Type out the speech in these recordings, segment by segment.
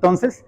Entonces,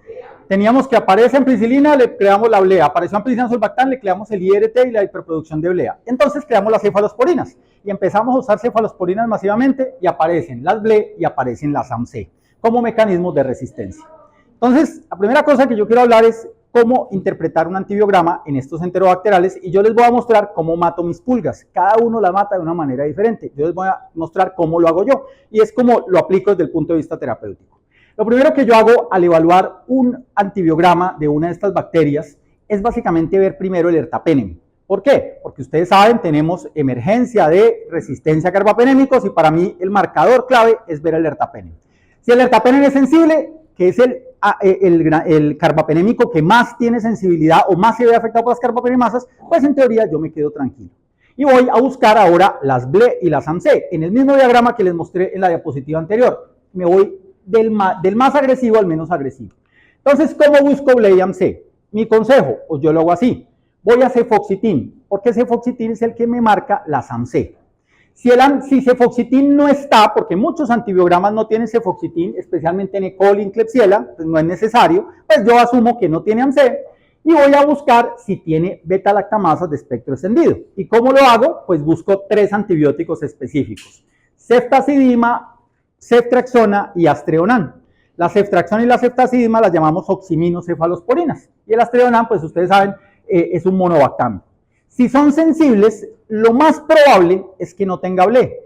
teníamos que aparece ampicilina, le creamos la blea, apareció ampicilina sulbactam, le creamos el IRT y la hiperproducción de blea. Entonces creamos las cefalosporinas y empezamos a usar cefalosporinas masivamente y aparecen las BLE y aparecen las AMC como mecanismos de resistencia. Entonces, la primera cosa que yo quiero hablar es cómo interpretar un antibiograma en estos enterobacteriales y yo les voy a mostrar cómo mato mis pulgas. Cada uno la mata de una manera diferente. Yo les voy a mostrar cómo lo hago yo y es como lo aplico desde el punto de vista terapéutico. Lo primero que yo hago al evaluar un antibiograma de una de estas bacterias es básicamente ver primero el ertapenem. ¿Por qué? Porque ustedes saben, tenemos emergencia de resistencia a carbapenémicos y para mí el marcador clave es ver el ertapenem. Si el ertapenem es sensible, que es el carbapenémico que más tiene sensibilidad o más se ve afectado por las carbapenemasas, pues en teoría yo me quedo tranquilo. Y voy a buscar ahora las BLE y las AMC. En el mismo diagrama que les mostré en la diapositiva anterior, me voy del más agresivo al menos agresivo. Entonces, ¿cómo busco BLE y AMC? Mi consejo, pues yo lo hago así. Voy a cefoxitin, porque cefoxitin es el que me marca las AMC. Si cefoxitin no está, porque muchos antibiogramas no tienen cefoxitin, especialmente en E. coli, en Klebsiella, pues no es necesario, pues yo asumo que no tiene AMC y voy a buscar si tiene beta-lactamasas de espectro extendido. ¿Y cómo lo hago? Pues busco 3 antibióticos específicos: ceftazidima, ceftriaxona y astreonam. La ceftriaxona y la ceftazidima las llamamos oximinosefalosporinas y el astreonam, pues ustedes saben, es un monobactam. Si son sensibles, lo más probable es que no tenga BLE.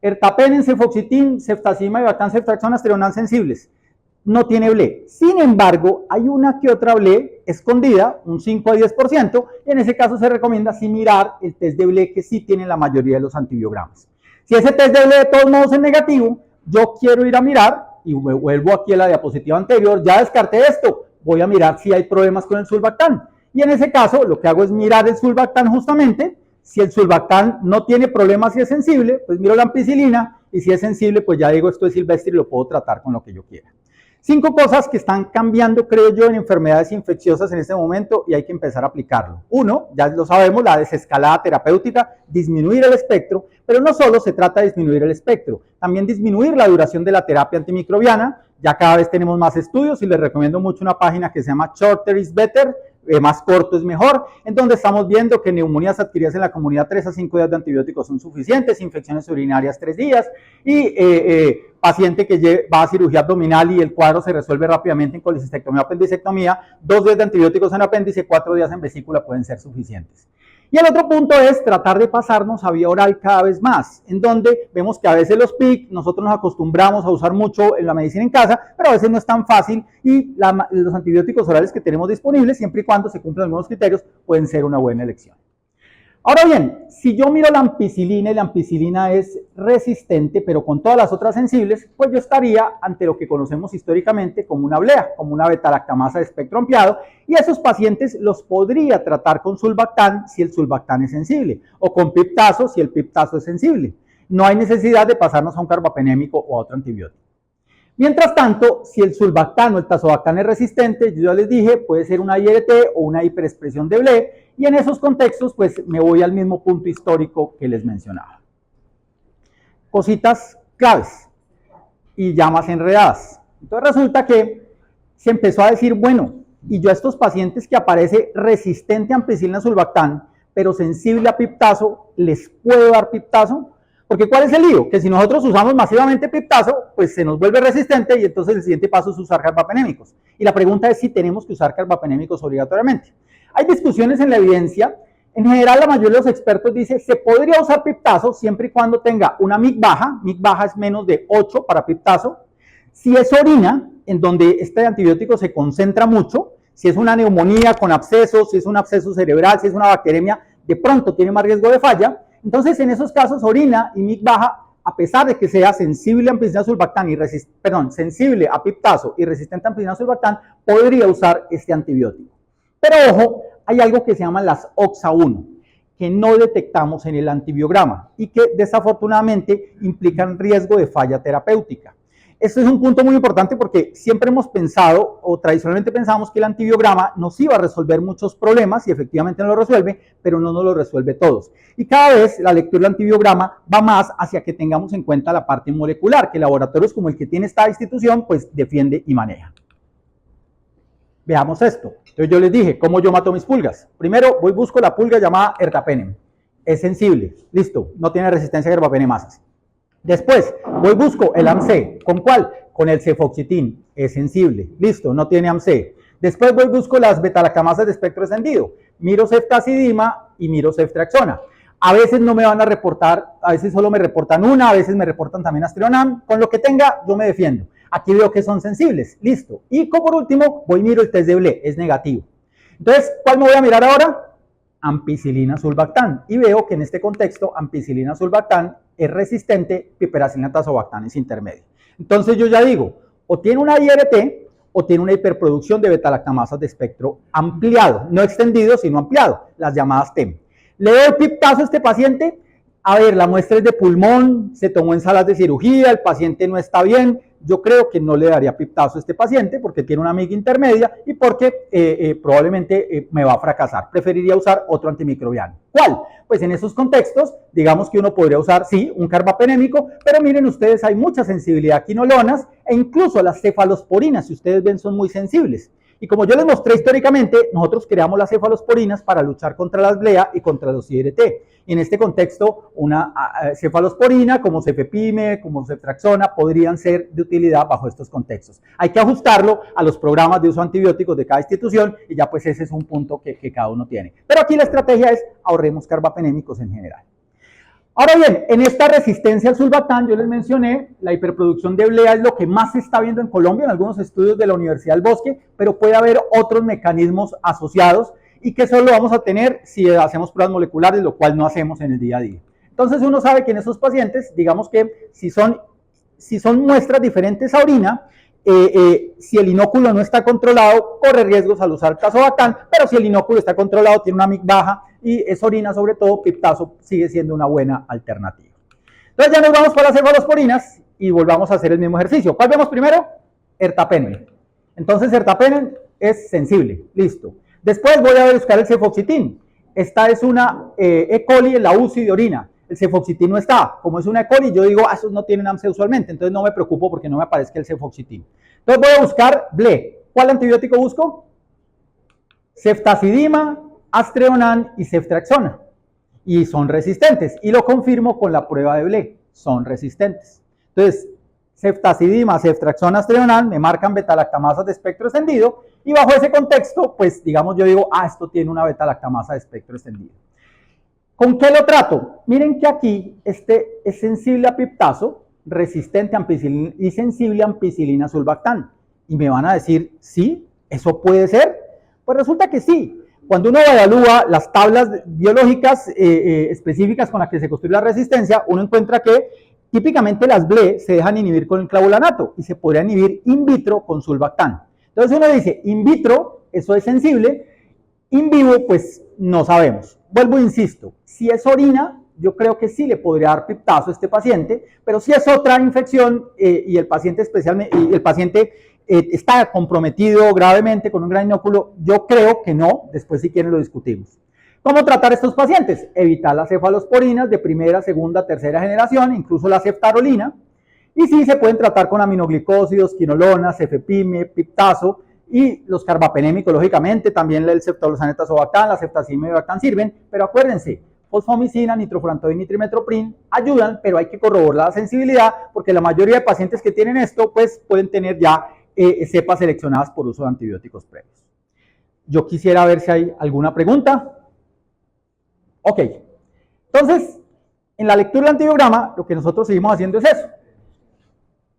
Ertapenem, cefoxitin, ceftazidima y bactam, ceftriaxona, astreonam sensibles. No tiene BLE. Sin embargo, hay una que otra BLE escondida, un 5 a 10%, y en ese caso se recomienda sí mirar el test de BLE que sí tienen la mayoría de los antibiogramas. Si ese test de BLE de todos modos es negativo, yo quiero ir a mirar, y me vuelvo aquí a la diapositiva anterior, ya descarté esto, voy a mirar si hay problemas con el sulbactam. Y en ese caso, lo que hago es mirar el sulbactam justamente. Si el sulbactam no tiene problemas y es sensible, pues miro la ampicilina, y si es sensible, pues ya digo, esto es silvestre y lo puedo tratar con lo que yo quiera. 5 cosas que están cambiando, creo yo, en enfermedades infecciosas en este momento y hay que empezar a aplicarlo. 1, ya lo sabemos, la desescalada terapéutica, disminuir el espectro, pero no solo se trata de disminuir el espectro, también disminuir la duración de la terapia antimicrobiana. Ya cada vez tenemos más estudios y les recomiendo mucho una página que se llama Shorter is Better, más corto es mejor, en donde estamos viendo que neumonías adquiridas en la comunidad 3 a 5 días de antibióticos son suficientes, infecciones urinarias 3 días y paciente que va a cirugía abdominal y el cuadro se resuelve rápidamente en colecistectomía o apendicectomía, 2 días de antibióticos en apéndice, 4 días en vesícula pueden ser suficientes. Y el otro punto es tratar de pasarnos a vía oral cada vez más, en donde vemos que a veces los PIC nosotros nos acostumbramos a usar mucho en la medicina en casa, pero a veces no es tan fácil y los antibióticos orales que tenemos disponibles, siempre y cuando se cumplan algunos criterios, pueden ser una buena elección. Ahora bien, si yo miro la ampicilina y la ampicilina es resistente, pero con todas las otras sensibles, pues yo estaría ante lo que conocemos históricamente como una BLEA, como una beta-lactamasa de espectro ampliado, y a esos pacientes los podría tratar con sulbactam si el sulbactam es sensible, o con piptazo si el piptazo es sensible. No hay necesidad de pasarnos a un carbapenémico o a otro antibiótico. Mientras tanto, si el sulbactam o el tazobactam es resistente, yo ya les dije, puede ser una IRT o una hiperexpresión de BLE, y en esos contextos, pues me voy al mismo punto histórico que les mencionaba. Cositas claves y llamas enredadas. Entonces resulta que se empezó a decir, bueno, y yo a estos pacientes que aparece resistente a ampicilina sulbactam, pero sensible a piptazo, ¿les puedo dar piptazo? Porque ¿cuál es el lío? Que si nosotros usamos masivamente piptazo, pues se nos vuelve resistente y entonces el siguiente paso es usar carbapenémicos. Y la pregunta es si tenemos que usar carbapenémicos obligatoriamente. Hay discusiones en la evidencia. En general, la mayoría de los expertos dicen se podría usar piptazo siempre y cuando tenga una MIC baja es menos de 8 para piptazo. Si es orina, en donde este antibiótico se concentra mucho, si es una neumonía con abscesos, si es un absceso cerebral, si es una bacteremia, de pronto tiene más riesgo de falla. Entonces, en esos casos, orina y MIC baja, a pesar de que sea sensible a ampicilina sulbactam sensible a piptazo y resistente a ampicilina sulbactam, podría usar este antibiótico. Pero ojo, hay algo que se llama las OXA1, que no detectamos en el antibiograma y que desafortunadamente implican riesgo de falla terapéutica. Esto es un punto muy importante porque siempre hemos pensado, o tradicionalmente pensamos, que el antibiograma nos iba a resolver muchos problemas y efectivamente no lo resuelve, pero no nos lo resuelve todos. Y cada vez la lectura del antibiograma va más hacia que tengamos en cuenta la parte molecular, que laboratorios como el que tiene esta institución, pues defiende y maneja. Veamos esto. Entonces yo les dije, ¿cómo yo mato mis pulgas? Primero voy busco la pulga llamada ertapenem. Es sensible, listo, no tiene resistencia a carbapenemasas. Después voy busco el AMC. ¿Con cuál? Con el cefoxitin. Es sensible, listo, no tiene AMC. Después voy busco las betalactamasas de espectro extendido. Miro ceftazidima y miro ceftriaxona. A veces no me van a reportar, a veces solo me reportan una, a veces me reportan también astrionam. Con lo que tenga, yo me defiendo. Aquí veo que son sensibles, listo. Y por último, voy y miro el test de Blé, es negativo. Entonces, ¿cuál me voy a mirar ahora? Ampicilina sulbactam. Y veo que en este contexto, ampicilina sulbactam es resistente, piperacilina tazobactam es intermedio. Entonces yo ya digo, o tiene una IRT o tiene una hiperproducción de betalactamasas de espectro ampliado, no extendido, sino ampliado, las llamadas TEM. Le doy piptazo a este paciente. A ver, la muestra es de pulmón, se tomó en salas de cirugía, el paciente no está bien. Yo creo que no le daría piptazo a este paciente porque tiene una amiga intermedia y porque probablemente me va a fracasar. Preferiría usar otro antimicrobiano. ¿Cuál? Pues en esos contextos, digamos que uno podría usar, sí, un carbapenémico, pero miren ustedes, hay mucha sensibilidad a quinolonas e incluso las cefalosporinas, si ustedes ven, son muy sensibles. Y como yo les mostré históricamente, nosotros creamos las cefalosporinas para luchar contra las BLEA y contra los IRT. Y en este contexto, una cefalosporina como cefepime, como ceftriaxona, podrían ser de utilidad bajo estos contextos. Hay que ajustarlo a los programas de uso de antibióticos de cada institución y ya pues ese es un punto que cada uno tiene. Pero aquí la estrategia es ahorremos carbapenémicos en general. Ahora bien, en esta resistencia al sulbactam, yo les mencioné, la hiperproducción de BLEA es lo que más se está viendo en Colombia, en algunos estudios de la Universidad del Bosque, pero puede haber otros mecanismos asociados y que solo vamos a tener si hacemos pruebas moleculares, lo cual no hacemos en el día a día. Entonces uno sabe que en esos pacientes, digamos que si son muestras diferentes a orina, si el inóculo no está controlado, corre riesgos al usar tazobactam, pero si el inóculo está controlado, tiene una MIC baja y es orina sobre todo, piptazo sigue siendo una buena alternativa. Entonces ya nos vamos para las cefalosporinas y volvamos a hacer el mismo ejercicio. ¿Cuál vemos primero? Ertapenem. Entonces ertapenem es sensible, listo. Después voy a buscar el cefoxitin. Esta es una E. coli en la UCI de orina. El cefoxitin no está. Como es una E. coli, yo digo, esos no tienen AMC usualmente, entonces no me preocupo porque no me aparezca el cefoxitin. Entonces voy a buscar BLE. ¿Cuál antibiótico busco? Ceftazidima, astrionam y ceftriaxona. Y son resistentes. Y lo confirmo con la prueba de BLE. Son resistentes. Entonces, ceftazidima, ceftriaxona, astrionam me marcan betalactamasas de espectro extendido. Y bajo ese contexto, pues digamos yo digo, esto tiene una betalactamasa de espectro extendido. ¿Con qué lo trato? Miren que aquí este es sensible a piptazo, resistente a ampicilina y sensible a ampicilina sulbactam. Y me van a decir, ¿sí? ¿Eso puede ser? Pues resulta que sí. Cuando uno evalúa las tablas biológicas específicas con las que se construye la resistencia, uno encuentra que típicamente las BLE se dejan inhibir con el clavulanato y se podría inhibir in vitro con sulbactam. Entonces uno dice, in vitro, eso es sensible, in vivo, pues no sabemos. Vuelvo e insisto, si es orina, yo creo que sí le podría dar piptazo a este paciente, pero si es otra infección y el paciente está comprometido gravemente con un gran inóculo, yo creo que no, después si quieren lo discutimos. ¿Cómo tratar a estos pacientes? Evitar las cefalosporinas de primera, segunda, tercera generación, incluso la ceftarolina, y sí se pueden tratar con aminoglicósidos, quinolonas, cefepime, piptazo, y los carbapenémicos, lógicamente, también el ceftolozane tazobactam, la ceftazidima y bactam sirven, pero acuérdense, fosfomicina, nitrofurantoína y trimetoprim ayudan, pero hay que corroborar la sensibilidad, porque la mayoría de pacientes que tienen esto, pues pueden tener ya cepas seleccionadas por uso de antibióticos previos. Yo quisiera ver si hay alguna pregunta. Ok, entonces, en la lectura del antibiograma, lo que nosotros seguimos haciendo es eso.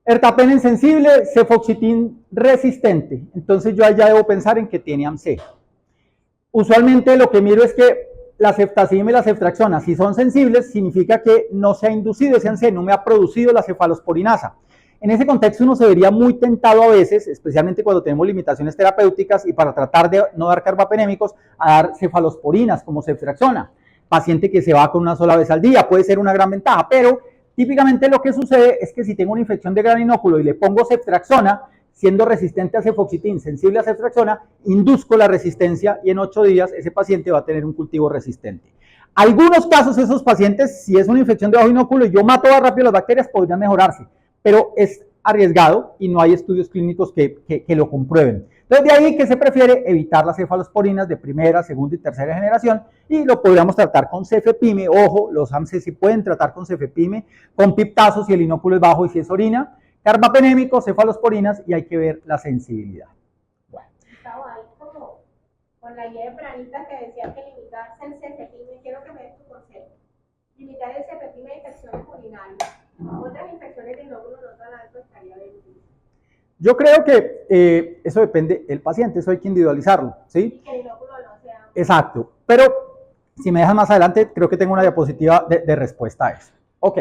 Ertapenem sensible, cefoxitin resistente. Entonces yo allá debo pensar en que tiene AMC. Usualmente lo que miro es que la ceftazidima y la ceftriaxona, si son sensibles, significa que no se ha inducido ese AMC, no me ha producido la cefalosporinasa. En ese contexto uno se vería muy tentado a veces, especialmente cuando tenemos limitaciones terapéuticas y para tratar de no dar carbapenémicos, a dar cefalosporinas como ceftriaxona. Paciente que se va con una sola vez al día, puede ser una gran ventaja, pero típicamente lo que sucede es que si tengo una infección de gran inóculo y le pongo ceftriaxona, siendo resistente a cefoxitin, sensible a ceftriaxona, induzco la resistencia y en 8 días ese paciente va a tener un cultivo resistente. Algunos casos esos pacientes, si es una infección de bajo inóculo y yo mato más rápido las bacterias, podrían mejorarse, pero es arriesgado y no hay estudios clínicos que lo comprueben. Entonces, de ahí que se prefiere evitar las cefalosporinas de primera, segunda y tercera generación, y lo podríamos tratar con cefepime. Ojo, los AMC sí pueden tratar con cefepime, con piptazo si el inóculo es bajo y si es orina, carbapenémico, cefalosporinas, y hay que ver la sensibilidad. Bueno. Estaba ahí como con la idea de Pranita que decía que limitarse el cefepime, quiero que me des tu consejo. Limitar el cefepime de infecciones urinarias. Otras infecciones de inóculo no tan alto estaría bien. Yo creo que eso depende del paciente, eso hay que individualizarlo, ¿sí? Y que el inóculo no sea... Exacto, pero si me dejas más adelante, creo que tengo una diapositiva de respuesta a eso. Ok,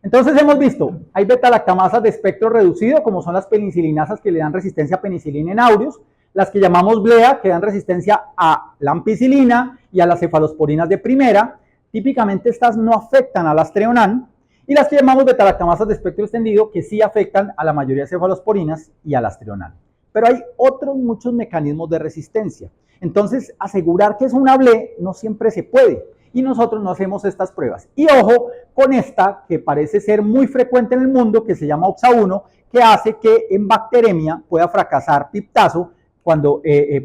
entonces hemos visto, hay beta-lactamasas de espectro reducido, como son las penicilinasas que le dan resistencia a penicilina en aureus, las que llamamos BLEA, que dan resistencia a la ampicilina y a las cefalosporinas de primera. Típicamente estas no afectan a las treonan, y las que llamamos beta-lactamasas de espectro extendido, que sí afectan a la mayoría de cefalosporinas y a las treonan. Pero hay otros muchos mecanismos de resistencia. Entonces, asegurar que es una BLE no siempre se puede, y nosotros no hacemos estas pruebas. Y ojo con esta, que parece ser muy frecuente en el mundo, que se llama OXA1, que hace que en bacteremia pueda fracasar piptazo cuando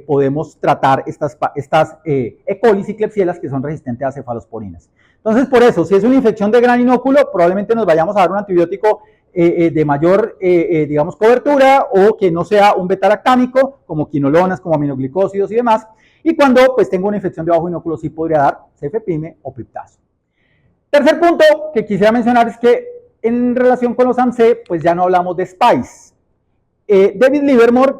podemos tratar estas E. coli y Klebsiella que son resistentes a cefalosporinas. Entonces, por eso, si es una infección de gran inóculo, probablemente nos vayamos a dar un antibiótico de mayor, digamos, cobertura, o que no sea un beta-lactámico, como quinolonas, como aminoglicósidos y demás. Y cuando pues tengo una infección de bajo inóculo, sí podría dar cefepime o piptazo. Tercer punto que quisiera mencionar es que en relación con los AMC, pues ya no hablamos de SPICE. David Livermore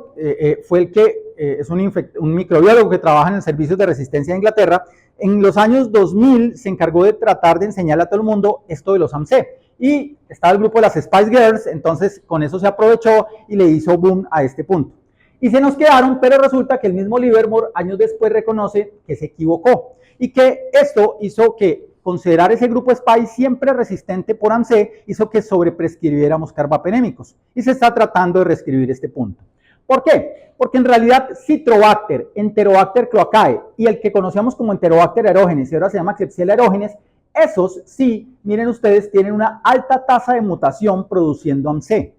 fue el que es un microbiólogo que trabaja en el Servicio de Resistencia de Inglaterra. En los años 2000 se encargó de tratar de enseñarle a todo el mundo esto de los AMC. Y estaba el grupo de las Spice Girls, entonces con eso se aprovechó y le hizo boom a este punto. Y se nos quedaron, pero resulta que el mismo Livermore años después reconoce que se equivocó y que esto hizo que considerar ese grupo SPICE siempre resistente por AMC hizo que sobreprescribiéramos carbapenémicos, y se está tratando de reescribir este punto. ¿Por qué? Porque en realidad Citrobacter, Enterobacter cloacae y el que conocíamos como Enterobacter aerógenes y ahora se llama Klebsiella aerógenes, esos sí, miren ustedes, tienen una alta tasa de mutación produciendo AMC.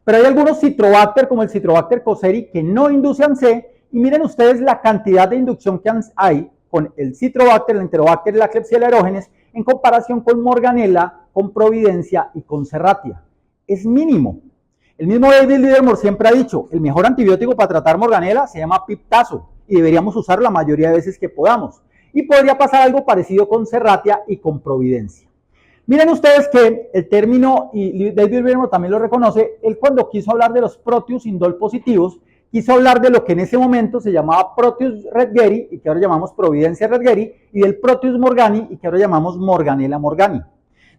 Pero hay algunos Citrobacter, como el Citrobacter cosseri, que no induce AMC, y miren ustedes la cantidad de inducción que hay con el Citrobacter, el Enterobacter y la Klebsiella aerógenes en comparación con Morganella, con Providencia y con Serratia. Es mínimo. El mismo David Livermore siempre ha dicho, el mejor antibiótico para tratar Morganella se llama piptazo y deberíamos usarlo la mayoría de veces que podamos. Y podría pasar algo parecido con Serratia y con Providencia. Miren ustedes que el término, y David Livermore también lo reconoce, él cuando quiso hablar de los Proteus indol positivos, quiso hablar de lo que en ese momento se llamaba Proteus redgeri y que ahora llamamos Providencia redgeri, y del Proteus morgani y que ahora llamamos Morganella morgani.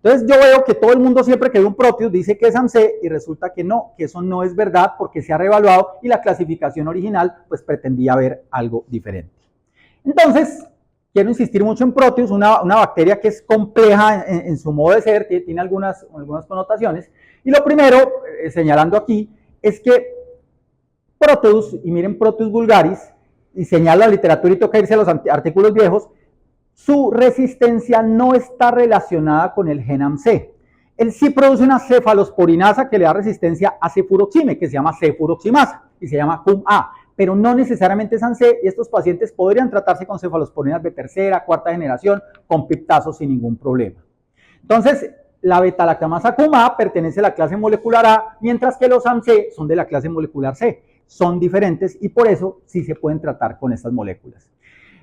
Entonces yo veo que todo el mundo siempre que ve un Proteus dice que es AMC y resulta que no, que eso no es verdad porque se ha reevaluado y la clasificación original pues pretendía ver algo diferente. Entonces, quiero insistir mucho en Proteus, una bacteria que es compleja en su modo de ser, tiene algunas connotaciones. Y lo primero, señalando aquí, es que Proteus, y miren Proteus vulgaris, y señala la literatura y toca irse a los artículos viejos, su resistencia no está relacionada con el gen AMC. Él sí produce una cefalosporinasa que le da resistencia a cefuroxime, que se llama cefuroximasa, y se llama CUM-A, pero no necesariamente es AMC, y estos pacientes podrían tratarse con cefalosporinas de tercera, cuarta generación, con piptazo sin ningún problema. Entonces, la beta-lactamasa CUM-A pertenece a la clase molecular A, mientras que los AMC son de la clase molecular C. Son diferentes y por eso sí se pueden tratar con estas moléculas.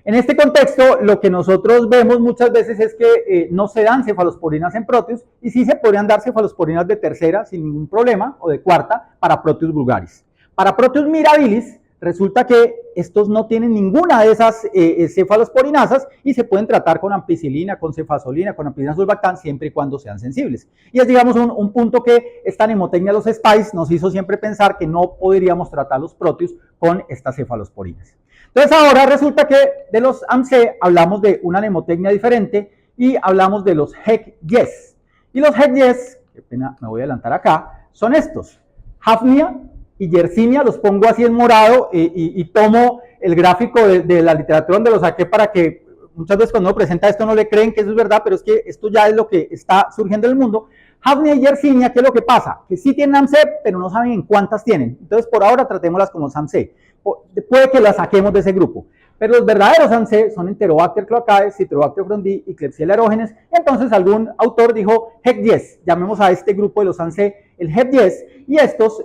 En este contexto, lo que nosotros vemos muchas veces es que no se dan cefalosporinas en Proteus y sí se podrían dar cefalosporinas de tercera sin ningún problema o de cuarta para Proteus vulgaris. Para Proteus mirabilis, resulta que estos no tienen ninguna de esas cefalosporinasas y se pueden tratar con ampicilina, con cefazolina, con ampicilina sulbactam siempre y cuando sean sensibles. Y es, digamos, un punto que esta mnemotecnia de los SPICE nos hizo siempre pensar que no podríamos tratar los Proteus con estas cefalosporinas. Entonces ahora resulta que de los AMC hablamos de una mnemotecnia diferente y hablamos de los HEC-YES. Y los HEC-YES, qué pena, me voy a adelantar acá, son estos. Hafnia y Yersinia, los pongo así en morado y tomo el gráfico de la literatura donde lo saqué para que muchas veces cuando uno presenta esto no le creen que eso es verdad, pero es que esto ya es lo que está surgiendo en el mundo. Hafnia y Yersinia, ¿qué es lo que pasa? Que sí tienen AMC, pero no saben en cuántas tienen. Entonces, por ahora tratémoslas como AMC. puede que la saquemos de ese grupo. Pero los verdaderos ANSE son Enterobacter cloacae, Citrobacter frondi y Klebsiella aerogenes. Entonces algún autor dijo HEC10, llamemos a este grupo de los ANSE el HEC10, y estos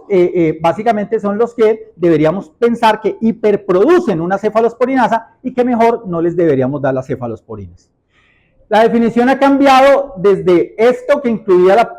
básicamente son los que deberíamos pensar que hiperproducen una cefalosporinasa y que mejor no les deberíamos dar las cefalosporinas. La definición ha cambiado desde esto que incluía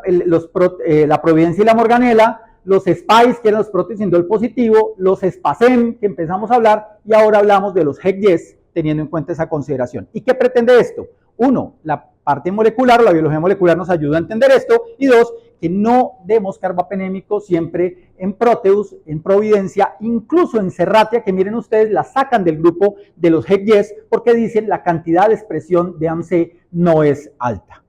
la providencia y la morganela, los SPICE, que eran los proteosindol positivo, los SPACEM, que empezamos a hablar, y ahora hablamos de los HEC10, teniendo en cuenta esa consideración. ¿Y qué pretende esto? Uno, la parte molecular o la biología molecular nos ayuda a entender esto, y dos, que no demos carbapenémico siempre en Proteus, en Providencia, incluso en Serratia, que miren ustedes, la sacan del grupo de los HEC10 porque dicen la cantidad de expresión de AMC no es alta.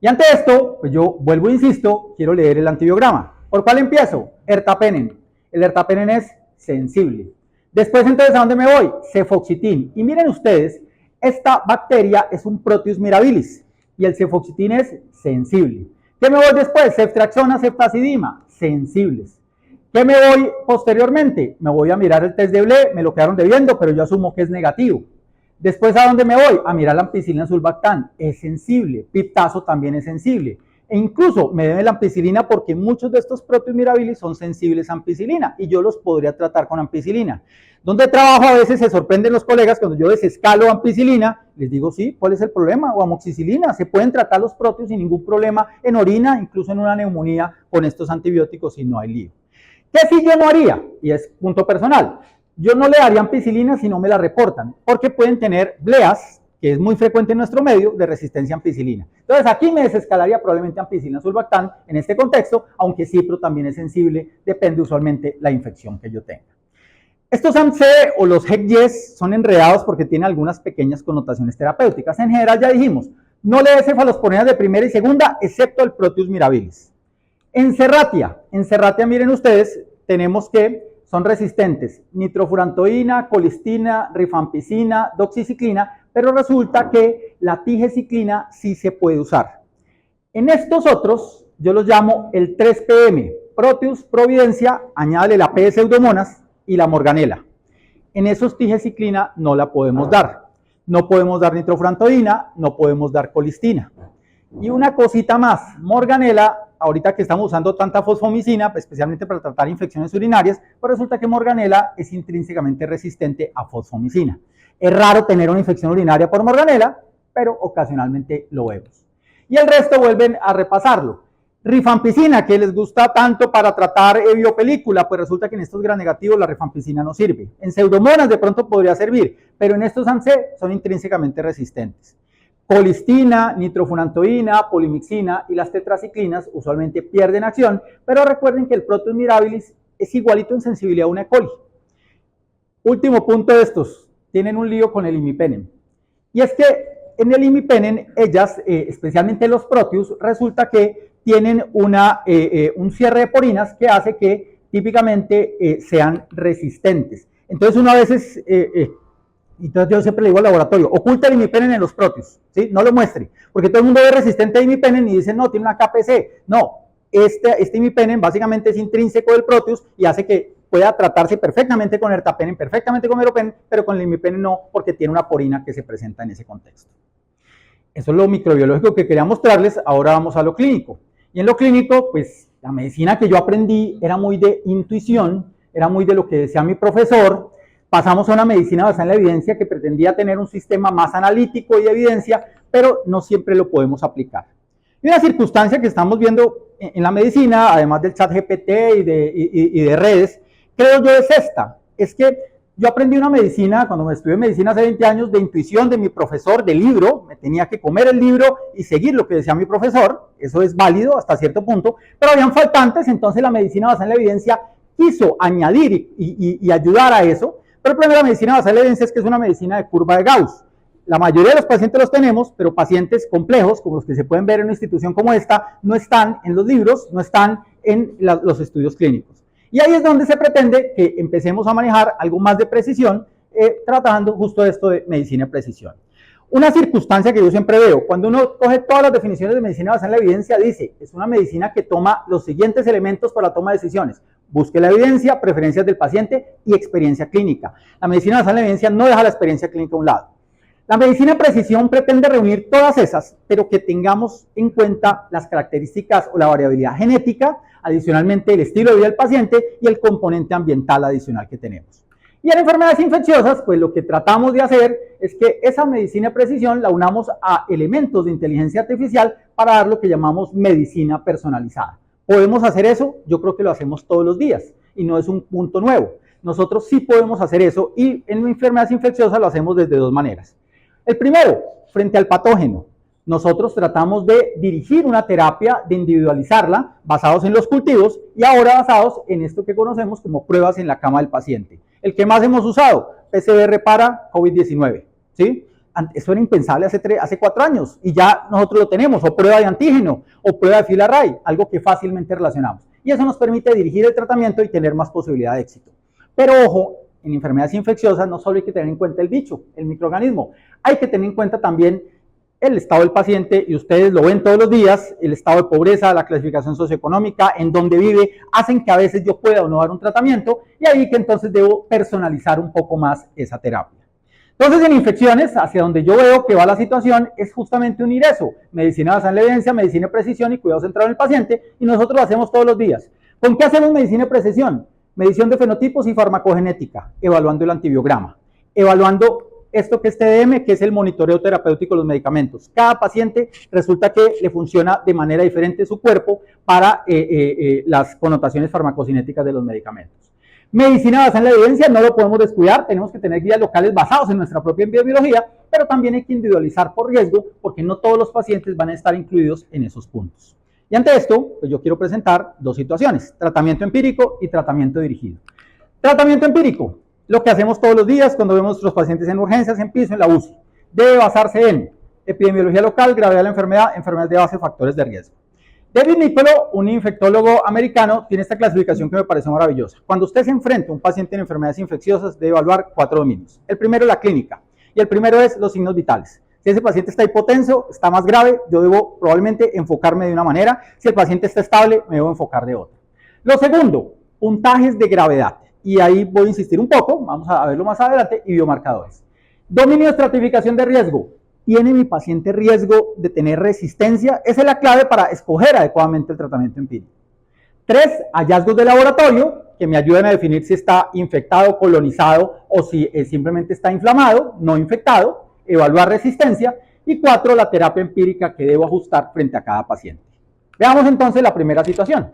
Y ante esto, pues yo vuelvo e insisto, quiero leer el antibiograma. ¿Por cuál empiezo? Ertapenem. El ertapenem es sensible. Después, entonces, ¿a dónde me voy? Cefoxitin. Y miren ustedes, esta bacteria es un Proteus mirabilis y el cefoxitin es sensible. ¿Qué me voy después? Ceftriaxona, ceftazidima, sensibles. ¿Qué me voy posteriormente? Me voy a mirar el test de Blé, me lo quedaron debiendo, pero yo asumo que es negativo. Después, ¿a dónde me voy? A mirar la ampicilina sulbactam, es sensible. Piptazo también es sensible. E incluso me debe la ampicilina porque muchos de estos Proteus mirabilis son sensibles a ampicilina y yo los podría tratar con ampicilina. Donde trabajo a veces se sorprenden los colegas cuando yo desescalo ampicilina, les digo sí, ¿cuál es el problema? O amoxicilina, se pueden tratar los Proteus sin ningún problema en orina, incluso en una neumonía con estos antibióticos y no hay lío. ¿Qué sí yo no haría? Y es punto personal. Yo no le daría ampicilina si no me la reportan, porque pueden tener bleas, que es muy frecuente en nuestro medio, de resistencia a ampicilina. Entonces aquí me desescalaría probablemente ampicilina sulbactam en este contexto, aunque cipro también es sensible, depende usualmente la infección que yo tenga. Estos AMC o los HEC10 son enredados porque tienen algunas pequeñas connotaciones terapéuticas. En general ya dijimos, no le dé cefalosporinas de primera y segunda, excepto el Proteus mirabilis. En Serratia miren ustedes, tenemos que son resistentes, nitrofurantoína, colistina, rifampicina, doxiciclina, pero resulta que la tigeciclina sí se puede usar. En estos otros, yo los llamo el 3PM, Proteus, Providencia, añádale la P de Pseudomonas y la morganela. En esos tigeciclina no la podemos dar. No podemos dar nitrofurantoína, no podemos dar colistina. Y una cosita más, morganela, ahorita que estamos usando tanta fosfomicina, especialmente para tratar infecciones urinarias, pues resulta que morganela es intrínsecamente resistente a fosfomicina. Es raro tener una infección urinaria por morganela, pero ocasionalmente lo vemos. Y el resto vuelven a repasarlo. Rifampicina, que les gusta tanto para tratar biopelícula, pues resulta que en estos gram negativos la rifampicina no sirve. En pseudomonas de pronto podría servir, pero en estos ANSE son intrínsecamente resistentes. Colistina, nitrofurantoína, polimixina y las tetraciclinas usualmente pierden acción, pero recuerden que el Proteus mirabilis es igualito en sensibilidad a una E. coli. Último punto de estos, tienen un lío con el imipenem. Y es que en el imipenem, ellas, especialmente los Proteus, resulta que tienen un cierre de porinas que hace que típicamente sean resistentes. Entonces uno a veces... entonces yo siempre le digo al laboratorio, oculta el imipenem en los Proteus, ¿sí? No lo muestre, porque todo el mundo ve resistente a imipenem y dice, no, tiene una KPC. No, este imipenem básicamente es intrínseco del Proteus y hace que pueda tratarse perfectamente con ertapenem, perfectamente con meropenem, pero con el imipenem no, porque tiene una porina que se presenta en ese contexto. Eso es lo microbiológico que quería mostrarles, ahora vamos a lo clínico. Y en lo clínico, pues la medicina que yo aprendí era muy de intuición, era muy de lo que decía mi profesor. Pasamos a una medicina basada en la evidencia que pretendía tener un sistema más analítico y de evidencia, pero no siempre lo podemos aplicar. Y una circunstancia que estamos viendo en la medicina, además del chat GPT y de redes, creo yo es esta, es que yo aprendí una medicina, cuando me estudié medicina hace 20 años, de intuición de mi profesor, de libro, me tenía que comer el libro y seguir lo que decía mi profesor, eso es válido hasta cierto punto, pero habían faltantes, entonces la medicina basada en la evidencia quiso añadir y ayudar a eso. Pero el problema de la medicina basada en la evidencia es que es una medicina de curva de Gauss. La mayoría de los pacientes los tenemos, pero pacientes complejos, como los que se pueden ver en una institución como esta, no están en los libros, no están en los estudios clínicos. Y ahí es donde se pretende que empecemos a manejar algo más de precisión, tratando justo esto de medicina de precisión. Una circunstancia que yo siempre veo, cuando uno coge todas las definiciones de medicina basada en la evidencia, dice, es una medicina que toma los siguientes elementos para la toma de decisiones. Busque la evidencia, preferencias del paciente y experiencia clínica. La medicina basada en la evidencia no deja la experiencia clínica a un lado. La medicina de precisión pretende reunir todas esas, pero que tengamos en cuenta las características o la variabilidad genética, adicionalmente el estilo de vida del paciente y el componente ambiental adicional que tenemos. Y en enfermedades infecciosas, pues lo que tratamos de hacer es que esa medicina de precisión la unamos a elementos de inteligencia artificial para dar lo que llamamos medicina personalizada. ¿Podemos hacer eso? Yo creo que lo hacemos todos los días y no es un punto nuevo. Nosotros sí podemos hacer eso y en enfermedades infecciosas lo hacemos desde dos maneras. El primero, frente al patógeno. Nosotros tratamos de dirigir una terapia, de individualizarla, basados en los cultivos y ahora basados en esto que conocemos como pruebas en la cama del paciente. El que más hemos usado, PCR para COVID-19, ¿sí? Eso era impensable hace 4 años y ya nosotros lo tenemos, o prueba de antígeno, o prueba de fila-Raí, algo que fácilmente relacionamos. Y eso nos permite dirigir el tratamiento y tener más posibilidad de éxito. Pero ojo, en enfermedades infecciosas no solo hay que tener en cuenta el bicho, el microorganismo, hay que tener en cuenta también el estado del paciente, y ustedes lo ven todos los días, el estado de pobreza, la clasificación socioeconómica, en donde vive, hacen que a veces yo pueda o no dar un tratamiento, y ahí que entonces debo personalizar un poco más esa terapia. Entonces, en infecciones, hacia donde yo veo que va la situación, es justamente unir eso, medicina basada en la evidencia, medicina de precisión y cuidado centrado en el paciente, y nosotros lo hacemos todos los días. ¿Con qué hacemos medicina de precisión? Medición de fenotipos y farmacogenética, evaluando el antibiograma, evaluando esto que es TDM, que es el monitoreo terapéutico de los medicamentos. Cada paciente resulta que le funciona de manera diferente su cuerpo para las connotaciones farmacocinéticas de los medicamentos. Medicina basada en la evidencia no lo podemos descuidar, tenemos que tener guías locales basados en nuestra propia epidemiología, pero también hay que individualizar por riesgo, porque no todos los pacientes van a estar incluidos en esos puntos. Y ante esto, pues yo quiero presentar dos situaciones, tratamiento empírico y tratamiento dirigido. Tratamiento empírico, lo que hacemos todos los días cuando vemos a nuestros pacientes en urgencias, en piso, en la UCI. Debe basarse en epidemiología local, gravedad de la enfermedad, enfermedades de base, factores de riesgo. David Niccolo, un infectólogo americano, tiene esta clasificación que me parece maravillosa. Cuando usted se enfrenta a un paciente en enfermedades infecciosas, debe evaluar 4 dominios. El primero es la clínica, y el primero es los signos vitales. Si ese paciente está hipotenso, está más grave, yo debo probablemente enfocarme de una manera. Si el paciente está estable, me debo enfocar de otra. Lo segundo, puntajes de gravedad. Y ahí voy a insistir un poco, vamos a verlo más adelante, y biomarcadores. Dominio de estratificación de riesgo. ¿Tiene mi paciente riesgo de tener resistencia? Esa es la clave para escoger adecuadamente el tratamiento empírico. 3, hallazgos de laboratorio, que me ayudan a definir si está infectado, colonizado, o si simplemente está inflamado, no infectado, evaluar resistencia. Y 4, la terapia empírica que debo ajustar frente a cada paciente. Veamos entonces la primera situación.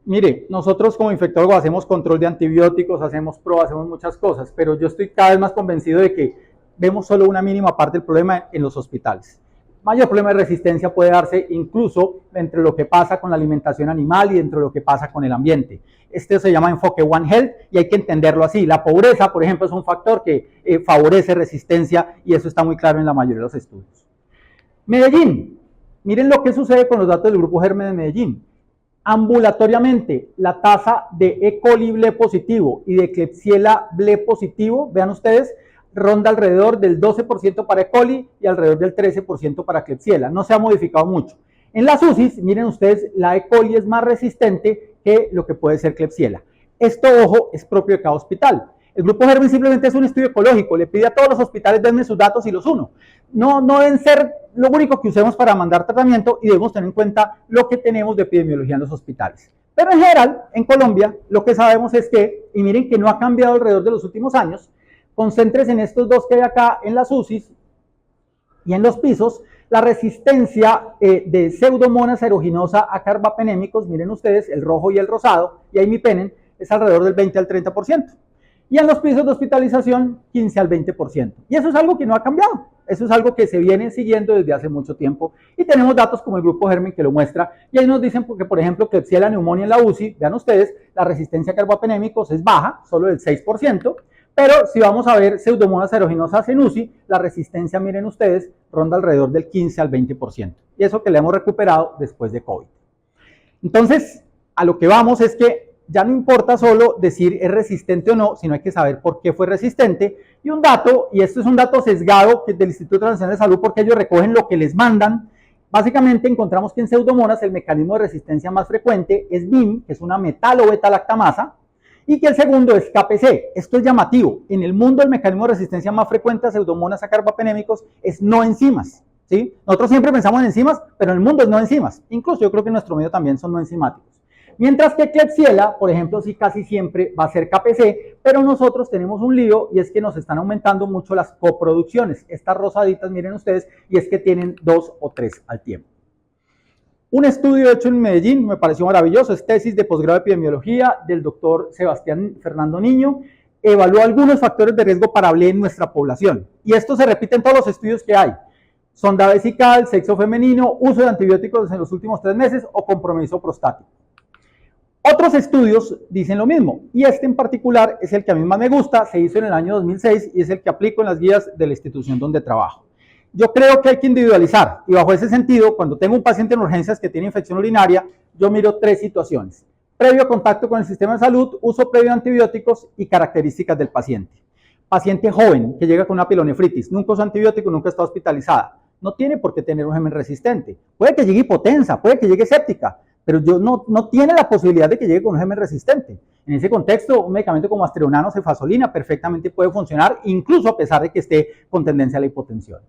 Mire, nosotros como infectólogos hacemos control de antibióticos, hacemos pruebas, hacemos muchas cosas, pero yo estoy cada vez más convencido de que vemos solo una mínima parte del problema en los hospitales. Mayor problema de resistencia puede darse incluso entre lo que pasa con la alimentación animal y dentro de lo que pasa con el ambiente. Este se llama enfoque One Health y hay que entenderlo así. La pobreza, por ejemplo, es un factor que favorece resistencia y eso está muy claro en la mayoría de los estudios. Medellín, miren lo que sucede con los datos del grupo Germen de Medellín. Ambulatoriamente, la tasa de E. coli ble positivo y de Klebsiella ble positivo, vean ustedes, ronda alrededor del 12% para E. coli y alrededor del 13% para Klebsiella. No se ha modificado mucho. En las UCIs, miren ustedes, la E. coli es más resistente que lo que puede ser Klebsiella. Esto, ojo, es propio de cada hospital. El grupo Germen simplemente es un estudio ecológico, le pide a todos los hospitales denme sus datos y los uno. No deben ser lo único que usemos para mandar tratamiento y debemos tener en cuenta lo que tenemos de epidemiología en los hospitales. Pero en general, en Colombia, lo que sabemos es que, y miren que no ha cambiado alrededor de los últimos años, concéntrese en estos dos que hay acá en las UCIs y en los pisos, la resistencia de Pseudomonas aeruginosa a carbapenémicos, miren ustedes, el rojo y el rosado, y ahí mi penen, es alrededor del 20 al 30%. Y en los pisos de hospitalización, 15 al 20%. Y eso es algo que no ha cambiado. Eso es algo que se viene siguiendo desde hace mucho tiempo. Y tenemos datos como el grupo Germen que lo muestra. Y ahí nos dicen que, por ejemplo, Klebsiella neumonía en la UCI, vean ustedes, la resistencia a carbapenémicos es baja, solo del 6%. Pero si vamos a ver Pseudomonas aeruginosa en UCI, la resistencia, miren ustedes, ronda alrededor del 15 al 20%. Y eso que le hemos recuperado después de COVID. Entonces, a lo que vamos es que ya no importa solo decir es resistente o no, sino hay que saber por qué fue resistente. Y un dato, y esto es un dato sesgado que es del Instituto Nacional de Salud porque ellos recogen lo que les mandan, Básicamente encontramos que en Pseudomonas el mecanismo de resistencia más frecuente es BIM, que es una metalo beta lactamasa, y que el segundo es KPC. Esto es llamativo. En el mundo el mecanismo de resistencia más frecuente a Pseudomonas a carbapenémicos es no enzimas, ¿sí? Nosotros siempre pensamos en enzimas, pero en el mundo es no enzimas. Incluso yo creo que en nuestro medio también son no enzimáticos. Mientras que Klebsiella, por ejemplo, sí casi siempre va a ser KPC, pero nosotros tenemos un lío y es que nos están aumentando mucho las coproducciones. Estas rosaditas, miren ustedes, y es que tienen 2 o 3 al tiempo. Un estudio hecho en Medellín, me pareció maravilloso, es tesis de posgrado de epidemiología del doctor Sebastián Fernando Niño, evaluó algunos factores de riesgo para BLE en nuestra población. Y esto se repite en todos los estudios que hay. Sonda vesical, sexo femenino, uso de antibióticos en los últimos 3 meses o compromiso prostático. Otros estudios dicen lo mismo, y este en particular es el que a mí más me gusta, se hizo en el año 2006 y es el que aplico en las guías de la institución donde trabajo. Yo creo que hay que individualizar, y bajo ese sentido, cuando tengo un paciente en urgencias que tiene infección urinaria, yo miro 3 situaciones: previo contacto con el sistema de salud, uso previo de antibióticos y características del paciente. Paciente joven que llega con una pilonefritis, nunca usó antibiótico, nunca está hospitalizada, no tiene por qué tener un germen resistente, puede que llegue hipotensa, puede que llegue séptica, pero no tiene la posibilidad de que llegue con un germen resistente. En ese contexto, un medicamento como astreonano o cefazolina perfectamente puede funcionar, incluso a pesar de que esté con tendencia a la hipotensión.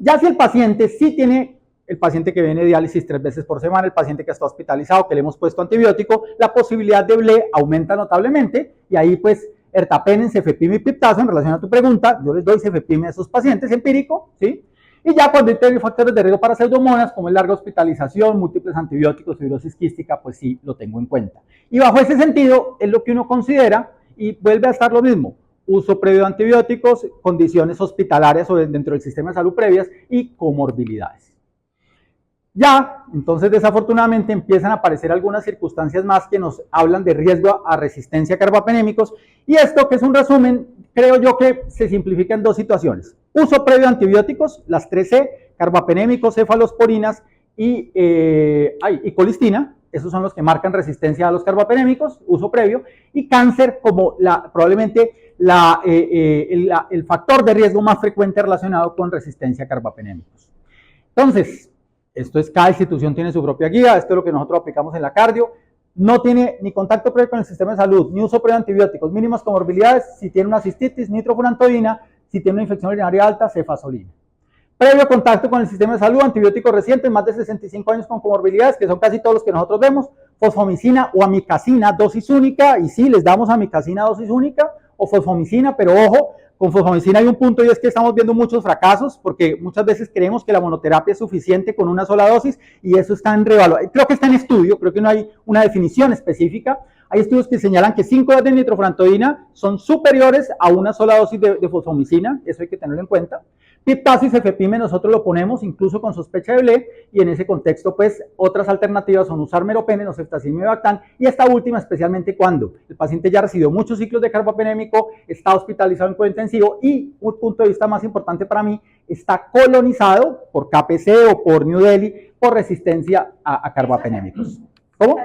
Ya si el paciente sí tiene, el paciente que viene de diálisis 3 veces por semana, el paciente que está hospitalizado, que le hemos puesto antibiótico, la posibilidad de BLE aumenta notablemente, y ahí pues ertapenem, cefepime y piptazo, en relación a tu pregunta, yo les doy cefepime a esos pacientes empírico, ¿sí? Y ya cuando hay factores de riesgo para Pseudomonas, como es larga hospitalización, múltiples antibióticos, fibrosis quística, pues sí lo tengo en cuenta. Y bajo ese sentido es lo que uno considera, y vuelve a estar lo mismo: uso previo de antibióticos, condiciones hospitalarias o dentro del sistema de salud previas y comorbilidades. Ya, entonces desafortunadamente empiezan a aparecer algunas circunstancias más que nos hablan de riesgo a resistencia a carbapenémicos, y esto, que es un resumen, creo yo que se simplifica en 2 situaciones: uso previo de antibióticos, las 3C, carbapenémicos, cefalosporinas y colistina, esos son los que marcan resistencia a los carbapenémicos, uso previo, y cáncer como probablemente el factor de riesgo más frecuente relacionado con resistencia a carbapenémicos. Entonces, esto es, cada institución tiene su propia guía, esto es lo que nosotros aplicamos en la cardio. No tiene ni contacto previo con el sistema de salud, ni uso previo de antibióticos, mínimas comorbilidades, si tiene una cistitis, nitrofurantoína, si tiene una infección urinaria alta, cefazolina. Previo contacto con el sistema de salud, antibióticos recientes, más de 65 años con comorbilidades, que son casi todos los que nosotros vemos, fosfomicina o amicacina, dosis única, y sí, les damos amicacina dosis única, o fosfomicina, pero ojo, con fosfomicina hay un punto, y es que estamos viendo muchos fracasos, porque muchas veces creemos que la monoterapia es suficiente con una sola dosis, y eso está en reevaluación. Creo que está en estudio, creo que no hay una definición específica. Hay estudios que señalan que 5 horas de nitrofurantoína son superiores a una sola dosis de fosfomicina, eso hay que tenerlo en cuenta. Piptazo y cefepime nosotros lo ponemos incluso con sospecha de BLE, y en ese contexto pues otras alternativas son usar meropenem o ceftazimib y Bactam, y esta última especialmente cuando el paciente ya recibió muchos ciclos de carbapenémico, está hospitalizado en cuidado intensivo, y un punto de vista más importante para mí, está colonizado por KPC o por New Delhi por resistencia a carbapenémicos. ¿Cómo?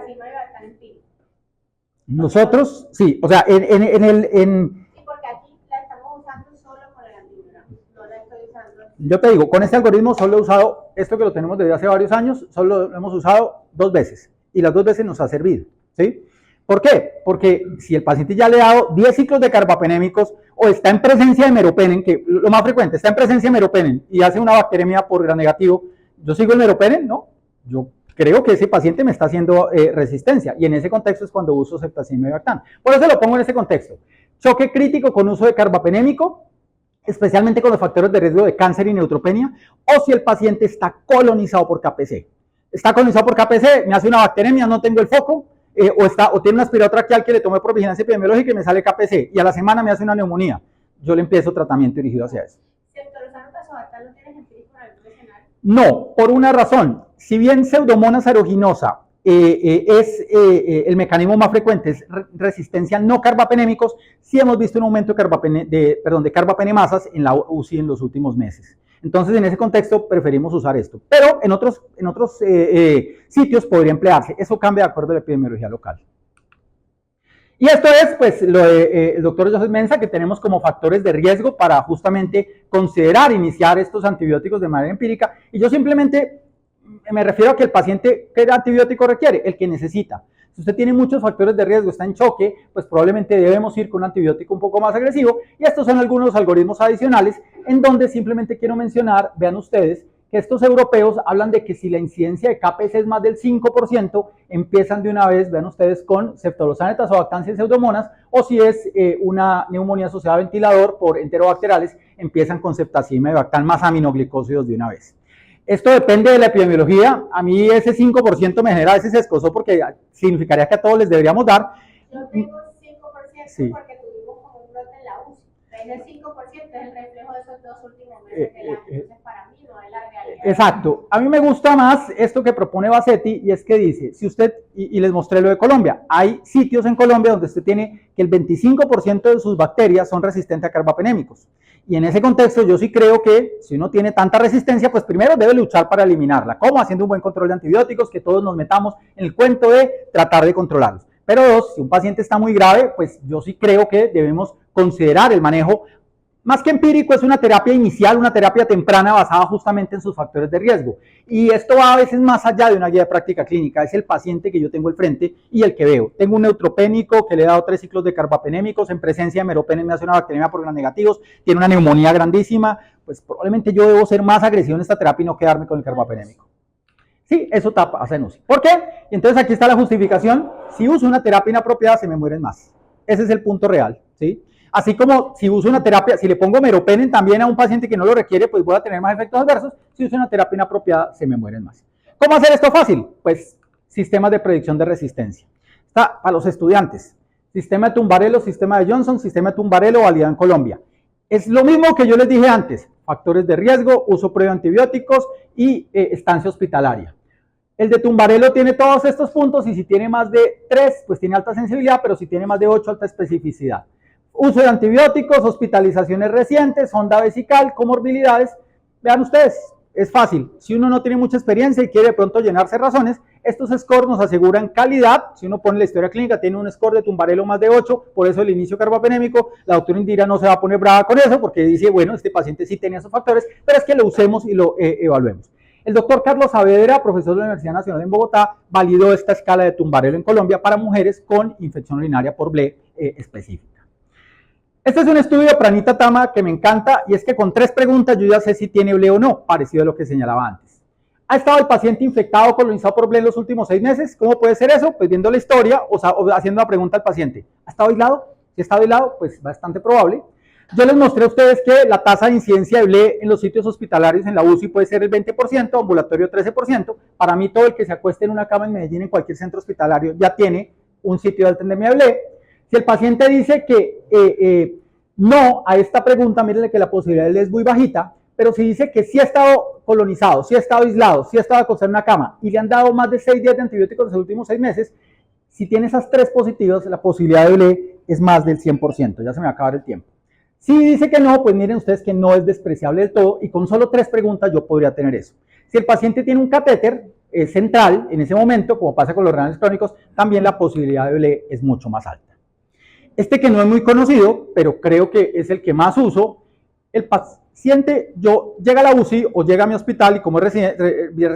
Nosotros, sí, o sea, Sí, porque aquí la estamos usando solo con el antibiótico, no la estoy usando. Yo te digo, con este algoritmo solo he usado, esto que lo tenemos desde hace varios años, solo lo hemos usado 2 veces, y las 2 veces nos ha servido, ¿sí? ¿Por qué? Porque si el paciente ya le ha dado 10 ciclos de carbapenémicos, o está en presencia de meropenem, que lo más frecuente, está en presencia de meropenem, y hace una bacteremia por gram negativo, ¿yo sigo el meropenem? No, yo creo que ese paciente me está haciendo resistencia, y en ese contexto es cuando uso ceftazimib y Bactam. Por eso lo pongo en ese contexto. Choque crítico con uso de carbapenémico, especialmente con los factores de riesgo de cáncer y neutropenia, o si el paciente está colonizado por KPC. Está colonizado por KPC, me hace una bacteremia, no tengo el foco, o tiene una aspiradora traqueal que le tomé por vigilancia epidemiológica y me sale KPC, y a la semana me hace una neumonía. Yo le empiezo tratamiento dirigido hacia eso. ¿Ceftorozano-tazobactam lo tienes empírico en algún escenario? No, por una razón. Si bien Pseudomonas aeruginosa el mecanismo más frecuente es resistencia no carbapenémicos, sí hemos visto un aumento de carbapenemasas en la UCI en los últimos meses. Entonces, en ese contexto, preferimos usar esto. Pero en otros sitios podría emplearse. Eso cambia de acuerdo a la epidemiología local. Y esto es, pues, lo del doctor Joseph Mensah, que tenemos como factores de riesgo para justamente considerar iniciar estos antibióticos de manera empírica. Y yo simplemente me refiero a que el paciente, ¿qué antibiótico requiere? El que necesita. Si usted tiene muchos factores de riesgo, está en choque, pues probablemente debemos ir con un antibiótico un poco más agresivo. Y estos son algunos algoritmos adicionales en donde simplemente quiero mencionar, vean ustedes, que estos europeos hablan de que si la incidencia de KPC es más del 5%, empiezan de una vez, vean ustedes, con ceftolozane, tazobactam y pseudomonas, o si es una neumonía asociada a ventilador por enterobacteriales, empiezan con ceftazidima y bactam más aminoglicósidos de una vez. Esto depende de la epidemiología. A mí ese 5% me genera ese escozor porque significaría que a todos les deberíamos dar. Yo tengo 5% sí. porque tuvimos como un brote en la UCI. El 5% es el reflejo de esos 2 últimos meses del año. Entonces, para mí no es la realidad. Exacto. A mí me gusta más esto que propone Bassetti, y es que dice, si usted, y les mostré lo de Colombia, hay sitios en Colombia donde usted tiene que el 25% de sus bacterias son resistentes a carbapenémicos. Y en ese contexto yo sí creo que si uno tiene tanta resistencia, pues primero debe luchar para eliminarla. ¿Cómo? Haciendo un buen control de antibióticos, que todos nos metamos en el cuento de tratar de controlarlos. Pero dos, si un paciente está muy grave, pues yo sí creo que debemos considerar el manejo. Más que empírico, es una terapia inicial, una terapia temprana basada justamente en sus factores de riesgo. Y esto va a veces más allá de una guía de práctica clínica, es el paciente que yo tengo al frente y el que veo. Tengo un neutropénico que le he dado 3 ciclos de carbapenémicos, en presencia de meropenem me hace una bacteremia por gram negativos, tiene una neumonía grandísima, pues probablemente yo debo ser más agresivo en esta terapia y no quedarme con el carbapenémico. Sí, eso tapa en UCI. ¿Por qué? Y entonces aquí está la justificación. Si uso una terapia inapropiada, se me mueren más. Ese es el punto real, ¿sí? Así como si uso una terapia, si le pongo meropenem también a un paciente que no lo requiere, pues voy a tener más efectos adversos. Si uso una terapia inapropiada, se me mueren más. ¿Cómo hacer esto fácil? Pues sistemas de predicción de resistencia. Está para los estudiantes. Sistema de Tumbarello, sistema de Johnson, sistema de Tumbarello validado en Colombia. Es lo mismo que yo les dije antes. Factores de riesgo, uso previo de antibióticos y estancia hospitalaria. El de Tumbarello tiene todos estos puntos y si tiene más de 3, pues tiene alta sensibilidad, pero si tiene más de 8, alta especificidad. Uso de antibióticos, hospitalizaciones recientes, sonda vesical, comorbilidades. Vean ustedes, es fácil. Si uno no tiene mucha experiencia y quiere de pronto llenarse razones, estos scores nos aseguran calidad. Si uno pone la historia clínica, tiene un score de Tumbarello más de 8, por eso el inicio carbapenémico. La doctora Indira no se va a poner brava con eso, porque dice, bueno, este paciente sí tenía esos factores, pero es que lo usemos y lo evaluemos. El doctor Carlos Saavedra, profesor de la Universidad Nacional en Bogotá, validó esta escala de Tumbarello en Colombia para mujeres con infección urinaria por BLE específica. Este es un estudio de Pranita Tama que me encanta y es que con 3 preguntas yo ya sé si tiene BLE o no, parecido a lo que señalaba antes. ¿Ha estado el paciente infectado o colonizado por BLE en los últimos 6 meses? ¿Cómo puede ser eso? Pues viendo la historia o haciendo la pregunta al paciente. ¿Ha estado aislado? Si está aislado, pues bastante probable. Yo les mostré a ustedes que la tasa de incidencia de BLE en los sitios hospitalarios en la UCI puede ser el 20%, ambulatorio 13%. Para mí todo el que se acueste en una cama en Medellín, en cualquier centro hospitalario, ya tiene un sitio de alta endemia de BLE. Si el paciente dice que no a esta pregunta, mírenle que la posibilidad es muy bajita, pero si dice que sí ha estado colonizado, sí ha estado aislado, sí ha estado acostado en una cama y le han dado más de 6 días de antibióticos en los últimos 6 meses, si tiene esas 3 positivas, la posibilidad de BLE es más del 100%, ya se me va a acabar el tiempo. Si dice que no, pues miren ustedes que no es despreciable del todo y con solo 3 preguntas yo podría tener eso. Si el paciente tiene un catéter central en ese momento, como pasa con los renales crónicos, también la posibilidad de BLE es mucho más alta. Este que no es muy conocido, pero creo que es el que más uso, el paciente llega a la UCI o llega a mi hospital y como viene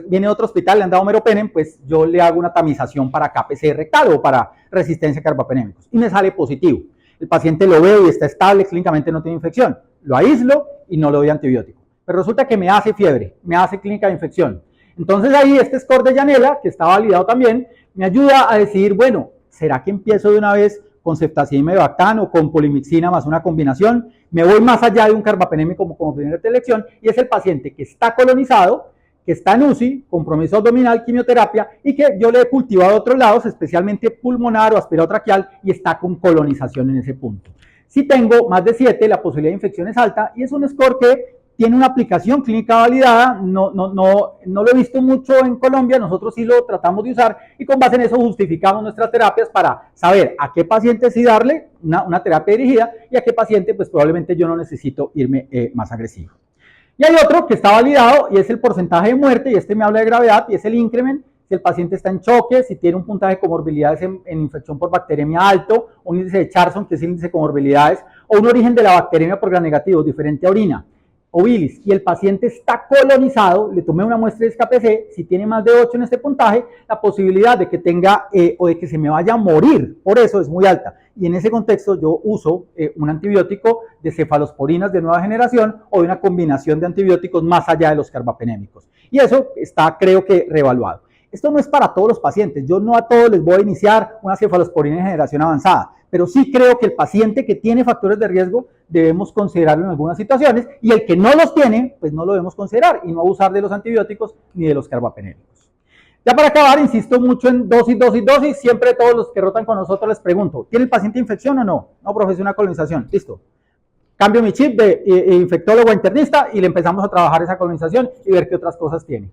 de otro hospital, le han dado meropenem, pues yo le hago una tamización para KPC rectal o para resistencia a carbapenémicos y me sale positivo. El paciente lo veo y está estable, clínicamente no tiene infección. Lo aíslo y no le doy antibiótico. Pero resulta que me hace fiebre, me hace clínica de infección. Entonces ahí este score de Yanela, que está validado también, me ayuda a decidir, bueno, ¿será que empiezo de una vez con ceftazidima y bactam o con polimixina más una combinación? Me voy más allá de un carbapenémico como primera elección y es el paciente que está colonizado, que está en UCI, compromiso abdominal, quimioterapia y que yo le he cultivado a otros lados, especialmente pulmonar o aspiradotraqueal y está con colonización en ese punto. Si tengo más de 7, la posibilidad de infección es alta y es un score que tiene una aplicación clínica validada, no lo he visto mucho en Colombia, nosotros sí lo tratamos de usar y con base en eso justificamos nuestras terapias para saber a qué paciente sí darle una terapia dirigida y a qué paciente pues probablemente yo no necesito irme más agresivo. Y hay otro que está validado y es el porcentaje de muerte y este me habla de gravedad y es el increment. Si el paciente está en choque, si tiene un puntaje de comorbilidades en infección por bacteremia alto, un índice de Charson que es el índice de comorbilidades o un origen de la bacteremia por gram negativo diferente a orina. o bilis y el paciente está colonizado, le tomé una muestra de SKPC, si tiene más de 8 en este puntaje, la posibilidad de que tenga o de que se me vaya a morir, por eso es muy alta. Y en ese contexto yo uso un antibiótico de cefalosporinas de nueva generación o de una combinación de antibióticos más allá de los carbapenémicos. Y eso está, creo que, reevaluado. Esto no es para todos los pacientes, yo no a todos les voy a iniciar una cefalosporina de generación avanzada, pero sí creo que el paciente que tiene factores de riesgo debemos considerarlo en algunas situaciones y el que no los tiene, pues no lo debemos considerar y no abusar de los antibióticos ni de los carbapenémicos. Ya para acabar, insisto mucho en dosis, siempre todos los que rotan con nosotros les pregunto, ¿tiene el paciente infección o no? No, profe, es una colonización, listo. Cambio mi chip de infectólogo a internista y le empezamos a trabajar esa colonización y ver qué otras cosas tiene.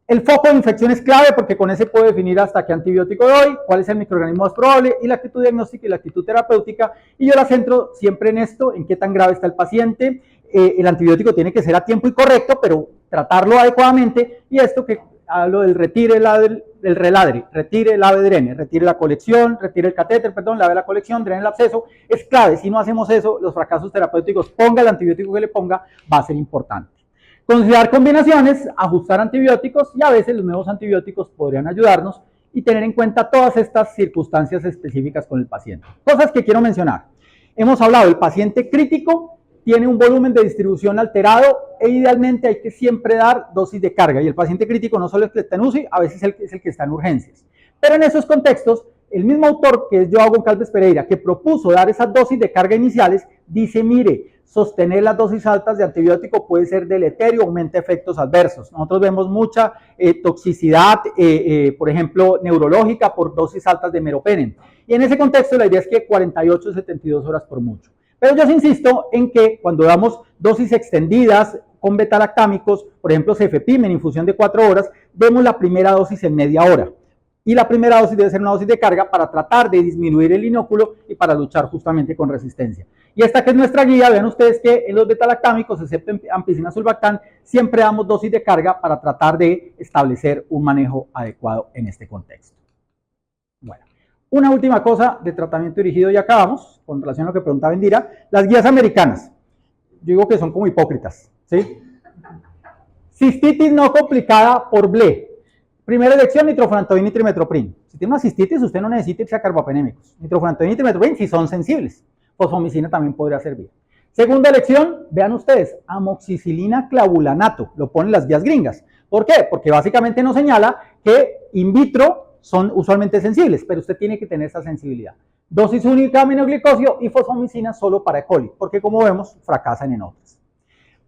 El foco de infección es clave porque con ese puedo definir hasta qué antibiótico doy, cuál es el microorganismo más probable y la actitud diagnóstica y la actitud terapéutica. Y yo la centro siempre en esto, en qué tan grave está el paciente. El antibiótico tiene que ser a tiempo y correcto, pero tratarlo adecuadamente. Y esto que hablo del retire el reladre, retire el ave drene, retire la colección, retire el catéter, perdón, lave la colección, drene el absceso. Es clave, si no hacemos eso, los fracasos terapéuticos, ponga el antibiótico que le ponga, va a ser importante. Considerar combinaciones, ajustar antibióticos y a veces los nuevos antibióticos podrían ayudarnos y tener en cuenta todas estas circunstancias específicas con el paciente. Cosas que quiero mencionar. Hemos hablado, el paciente crítico tiene un volumen de distribución alterado e idealmente hay que siempre dar dosis de carga y el paciente crítico no solo es el que está en UCI, a veces es el que está en urgencias. Pero en esos contextos, el mismo autor que es Joao Goncalves Pereira, que propuso dar esas dosis de carga iniciales, dice, mire, sostener las dosis altas de antibiótico puede ser deleterio, aumenta efectos adversos. Nosotros vemos mucha toxicidad, por ejemplo, neurológica por dosis altas de meropenem. Y en ese contexto la idea es que 48 a 72 horas por mucho. Pero yo insisto en que cuando damos dosis extendidas con betalactámicos, por ejemplo, cefepime en infusión de 4 horas, demos la primera dosis en media hora. Y la primera dosis debe ser una dosis de carga para tratar de disminuir el inóculo y para luchar justamente con resistencia. Y esta que es nuestra guía, vean ustedes que en los betalactámicos, excepto en ampicilina sulbactam, siempre damos dosis de carga para tratar de establecer un manejo adecuado en este contexto. Bueno, una última cosa de tratamiento dirigido y acabamos, con relación a lo que preguntaba Indira, las guías americanas. Yo digo que son como hipócritas, ¿sí? Cistitis no complicada por BLE. Primera elección, nitrofurantoína y trimetoprim. Si tiene una cistitis, usted no necesita irse a carbapenémicos. Nitrofurantoína y trimetoprim si son sensibles. Fosfomicina también podría servir. Segunda elección, vean ustedes, amoxicilina clavulanato. Lo ponen las guías gringas. ¿Por qué? Porque básicamente nos señala que in vitro son usualmente sensibles, pero usted tiene que tener esa sensibilidad. Dosis única de aminoglicosio y fosfomicina solo para E. coli, porque como vemos, fracasan en otras.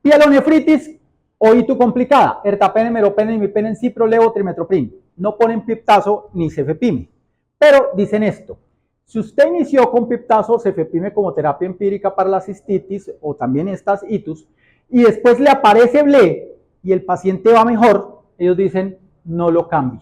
Pielonefritis, oítu complicada, ertapenem, meropenem, imipenem, ciprolevo, trimetoprim. No ponen piptazo ni cefepime. Pero dicen esto, si usted inició con piptazo o cefepime como terapia empírica para la cistitis o también estas itus, y después le aparece BLE y el paciente va mejor, ellos dicen, no lo cambie.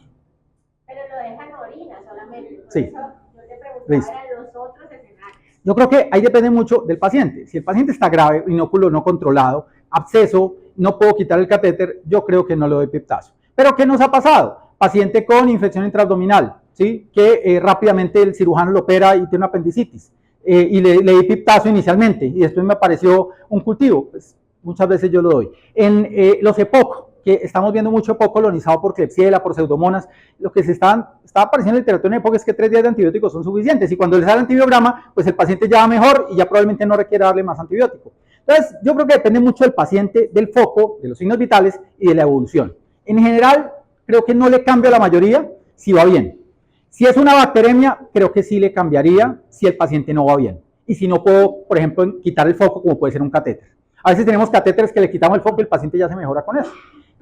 Pero lo dejan orina solamente. Por sí. Eso yo te preguntaba en los otros escenarios. Yo creo que ahí depende mucho del paciente. Si el paciente está grave, inóculo no controlado, absceso, no puedo quitar el catéter, yo creo que no le doy piptazo. Pero ¿qué nos ha pasado? Paciente con infección intraabdominal, ¿sí? Que rápidamente el cirujano lo opera y tiene una apendicitis. Y le di piptazo inicialmente y después me apareció un cultivo. Pues muchas veces yo lo doy. En los EPOC, que estamos viendo mucho EPOC colonizado por Klebsiella, por pseudomonas, lo que se está apareciendo en la literatura en EPOC es que 3 días de antibióticos son suficientes y cuando le sale el antibiograma, pues el paciente ya va mejor y ya probablemente no requiere darle más antibiótico. Entonces, yo creo que depende mucho del paciente, del foco, de los signos vitales y de la evolución. En general, creo que no le cambio a la mayoría si va bien. Si es una bacteremia, creo que sí le cambiaría si el paciente no va bien. Y si no puedo, por ejemplo, quitar el foco, como puede ser un catéter. A veces tenemos catéteres que le quitamos el foco y el paciente ya se mejora con eso.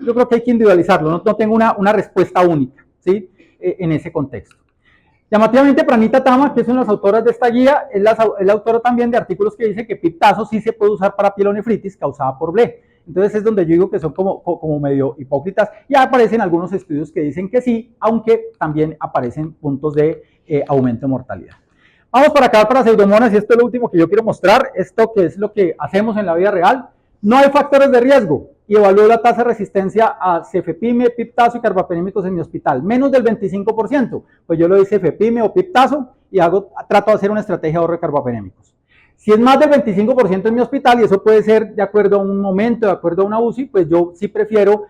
Yo creo que hay que individualizarlo, no tengo una respuesta única, ¿sí? En ese contexto. Llamativamente, Pranita Tama, que es una de las autoras de esta guía, es la autora también de artículos que dice que piptazo sí se puede usar para pielonefritis causada por BLE. Entonces es donde yo digo que son como medio hipócritas. Ya aparecen algunos estudios que dicen que sí, aunque también aparecen puntos de aumento de mortalidad. Vamos para acá para pseudomonas y esto es lo último que yo quiero mostrar. Esto que es lo que hacemos en la vida real. No hay factores de riesgo y evalúo la tasa de resistencia a cefepime, piptazo y carbapenémicos en mi hospital. Menos del 25%. Pues yo le doy cefepime o piptazo y trato de hacer una estrategia de ahorro de carbapenémicos. Si es más del 25% en mi hospital, y eso puede ser de acuerdo a un momento, de acuerdo a una UCI, pues yo sí prefiero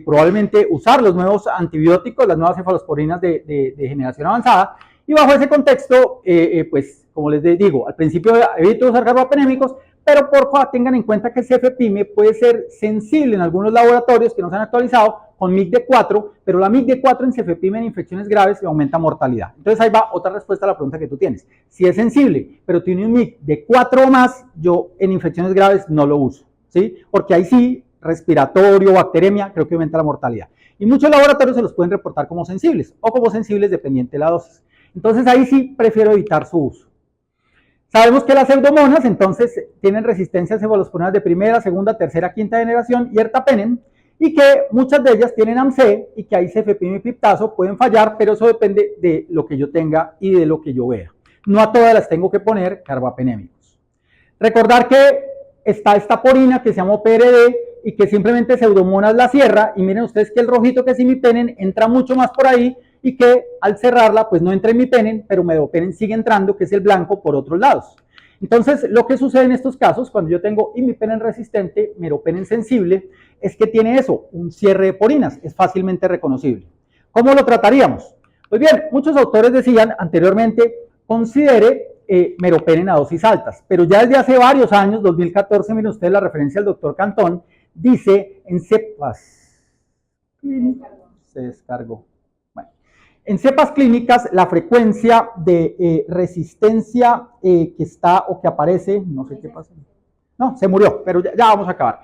probablemente usar los nuevos antibióticos, las nuevas cefalosporinas de generación avanzada, y bajo ese contexto, pues como les digo, al principio evito usar carbapenémicos, pero por favor tengan en cuenta que el cefepime puede ser sensible en algunos laboratorios que no se han actualizado con MIG de 4, pero la MIG de 4 en cefepime en infecciones graves aumenta mortalidad. Entonces ahí va otra respuesta a la pregunta que tú tienes. Si es sensible, pero tiene un MIG de 4 o más, yo en infecciones graves no lo uso, ¿sí? Porque ahí sí, respiratorio, bacteremia, creo que aumenta la mortalidad. Y muchos laboratorios se los pueden reportar como sensibles o como sensibles dependiente de la dosis. Entonces ahí sí prefiero evitar su uso. Sabemos que las pseudomonas entonces tienen resistencia a cefalosporinas de primera, segunda, tercera, quinta generación y ertapenem, y que muchas de ellas tienen AMC y que ahí cefepime y piptazo pueden fallar, pero eso depende de lo que yo tenga y de lo que yo vea. No a todas las tengo que poner carbapenémicos. Recordar que está esta porina que se llama PRD y que simplemente pseudomonas la cierra, y miren ustedes que el rojito que es imipenem entra mucho más por ahí, y que al cerrarla pues no entra en imipenem, pero meropenem sigue entrando, que es el blanco, por otros lados. Entonces lo que sucede en estos casos, cuando yo tengo imipenem resistente, meropenem sensible, es que tiene eso, un cierre de porinas, es fácilmente reconocible. ¿Cómo lo trataríamos? Pues bien, muchos autores decían anteriormente, considere meropenem a dosis altas, pero ya desde hace varios años, 2014, miren ustedes la referencia del doctor Cantón, dice en cepas, se descargó. En cepas clínicas, la frecuencia de resistencia que está o que aparece, no sé qué pasa. No, se murió, pero ya vamos a acabar.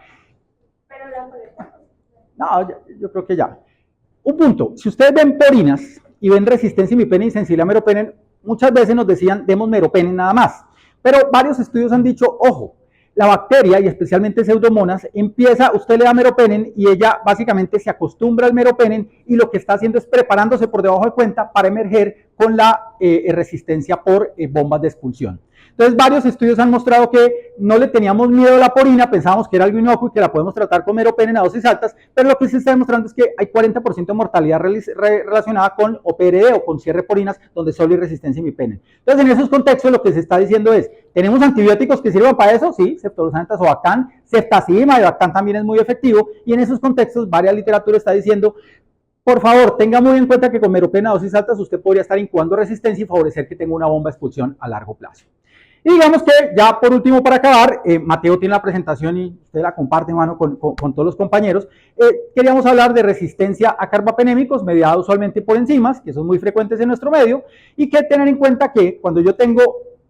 No, yo creo que ya. Un punto, si ustedes ven porinas y ven resistencia imipenem y sensible a meropenem, muchas veces nos decían, demos meropenem nada más. Pero varios estudios han dicho, ojo, la bacteria, y especialmente pseudomonas, usted le da meropenem y ella básicamente se acostumbra al meropenem y lo que está haciendo es preparándose por debajo de cuenta para emerger con la resistencia por bombas de expulsión. Entonces varios estudios han mostrado que no le teníamos miedo a la porina, pensábamos que era algo inocuo y que la podemos tratar con meropenem a dosis altas, pero lo que se está demostrando es que hay 40% de mortalidad relacionada con OPRD o con cierre porinas donde solo hay resistencia a imipenem. Entonces en esos contextos lo que se está diciendo es, ¿tenemos antibióticos que sirvan para eso? Sí, ceftriaxona, tazobactam, ceftazidima, bactam también es muy efectivo, y en esos contextos varias literatura está diciendo, por favor, tenga muy en cuenta que con meropenem a dosis altas usted podría estar incubando resistencia y favorecer que tenga una bomba de expulsión a largo plazo. Y digamos que ya por último para acabar, Mateo tiene la presentación y usted la comparte, hermano, con todos los compañeros. Queríamos hablar de resistencia a carbapenémicos mediada usualmente por enzimas, que son muy frecuentes en nuestro medio, y que tener en cuenta que cuando yo tengo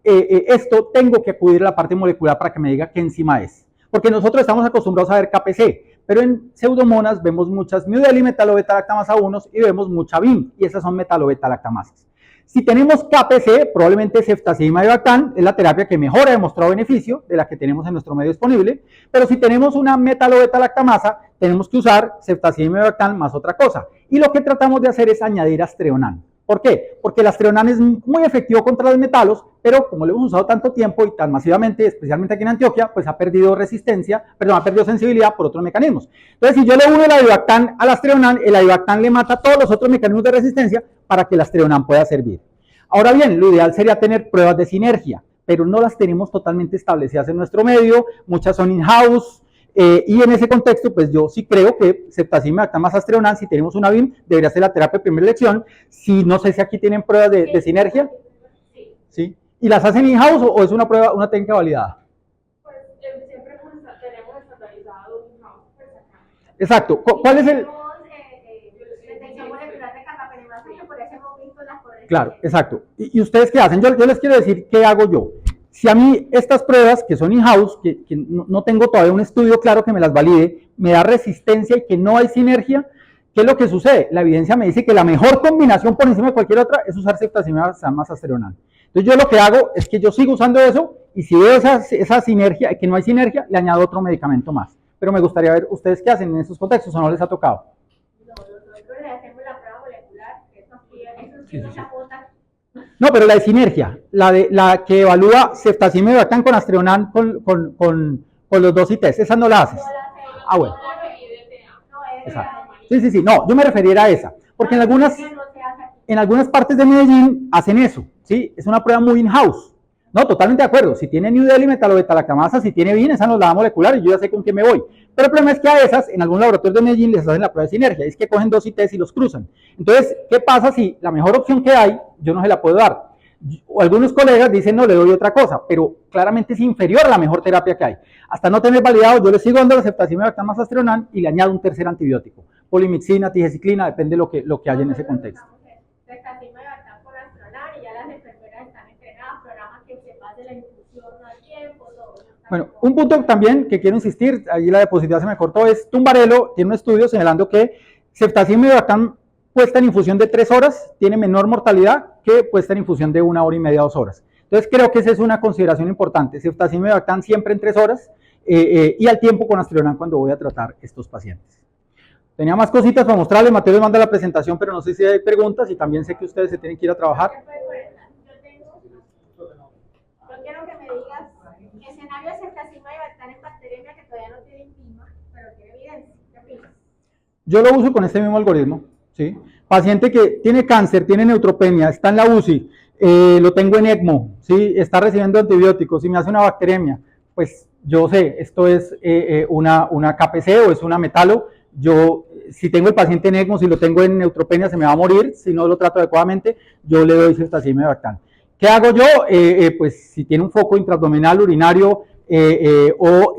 esto, tengo que acudir a la parte molecular para que me diga qué enzima es. Porque nosotros estamos acostumbrados a ver KPC, pero en pseudomonas vemos muchas miudel y metalobeta-lactamasa 1 y vemos mucha BIM, y esas son metalobeta-lactamasas. Si tenemos KPC, probablemente ceftazidima y bactam es la terapia que mejor ha demostrado beneficio de la que tenemos en nuestro medio disponible, pero si tenemos una metalobeta-lactamasa, tenemos que usar ceftazidima y bactam más otra cosa. Y lo que tratamos de hacer es añadir astreonam. ¿Por qué? Porque el astreonam es muy efectivo contra los metalos, pero como lo hemos usado tanto tiempo y tan masivamente, especialmente aquí en Antioquia, pues ha perdido sensibilidad por otros mecanismos. Entonces, si yo le uno el avibactam al astreonam, el avibactam le mata todos los otros mecanismos de resistencia para que el astreonam pueda servir. Ahora bien, lo ideal sería tener pruebas de sinergia, pero no las tenemos totalmente establecidas en nuestro medio, muchas son in-house, y en ese contexto, pues yo sí creo que ceftazidima y bactam más astreonam, si tenemos una BIM, debería ser la terapia de primera elección. Si no sé si aquí tienen pruebas de sinergia. ¿Sí? ¿Y las hacen in-house o es una prueba, una técnica validada? Pues siempre tenemos estandarizado in-house. Exacto. ¿Cuál es el...? Claro, exacto. ¿Y ustedes qué hacen? Yo les quiero decir qué hago yo. Si a mí estas pruebas, que son in-house, que no tengo todavía un estudio claro que me las valide, me da resistencia y que no hay sinergia, ¿qué es lo que sucede? La evidencia me dice que la mejor combinación por encima de cualquier otra es usar ceftazidima más astreonam. Entonces yo lo que hago es que yo sigo usando eso y si veo esa sinergia, que no hay sinergia, le añado otro medicamento más. Pero me gustaría ver ustedes qué hacen en esos contextos o no les ha tocado. No, nosotros le hacemos la prueba molecular, eso sí nos apunta. No, pero la de sinergia, la que evalúa ceftazidima y bactam con astreonam con los dos ITs, esa no la haces. Ah, bueno. Exacto. Sí, no, yo me referiría a esa, porque en algunas partes de Medellín hacen eso, ¿sí? Es una prueba muy in-house. No, totalmente de acuerdo. Si tiene New Delhi metalobetalactamasa, si tiene BIN, esa nos la da molecular y yo ya sé con qué me voy. Pero el problema es que a esas, en algún laboratorio de Medellín, les hacen la prueba de sinergia. Es que cogen dos ITs y los cruzan. Entonces, ¿qué pasa si la mejor opción que hay, yo no se la puedo dar? O algunos colegas dicen, no, le doy otra cosa, pero claramente es inferior a la mejor terapia que hay. Hasta no tener validado, yo le sigo dando la ceftazimab más Astreonam y le añado un tercer antibiótico. Polimixina, tigesiclina, depende de lo que haya en ese contexto. Bueno, un punto también que quiero insistir, allí la diapositiva se me cortó, es Tumbarello tiene un estudio señalando que ceftazimab puesta en infusión de 3 horas tiene menor mortalidad que puesta en infusión de 1 hora y media, 2 horas. Entonces creo que esa es una consideración importante. Ceftazimab siempre en 3 horas y al tiempo con Astreonam cuando voy a tratar estos pacientes. Tenía más cositas para mostrarles, Mateo les manda la presentación, pero no sé si hay preguntas y también sé que ustedes se tienen que ir a trabajar. Yo quiero que me digas, escenario de ceftazimab en bacteriemia que todavía no tiene enzima, pero tiene evidencia. ¿Qué opinas? Yo lo uso con este mismo algoritmo, ¿sí? Paciente que tiene cáncer, tiene neutropenia, está en la UCI, lo tengo en ECMO, ¿sí? Está recibiendo antibióticos y me hace una bacteremia, pues yo sé, esto es una KPC o es una metalo, yo si tengo el paciente en ECMO, si lo tengo en neutropenia se me va a morir, si no lo trato adecuadamente, yo le doy ceftazimab. ¿Qué hago yo? Pues si tiene un foco intraabdominal, urinario o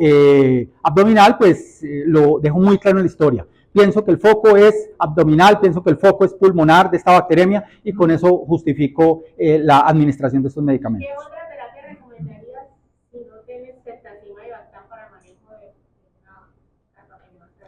abdominal, pues lo dejo muy claro en la historia. Pienso que el foco es abdominal, pienso que el foco es pulmonar de esta bacteremia y con eso justifico la administración de estos medicamentos. ¿Qué otra terapia recomendarías si no tienes ceftazimab para el manejo de una carbapenemasa?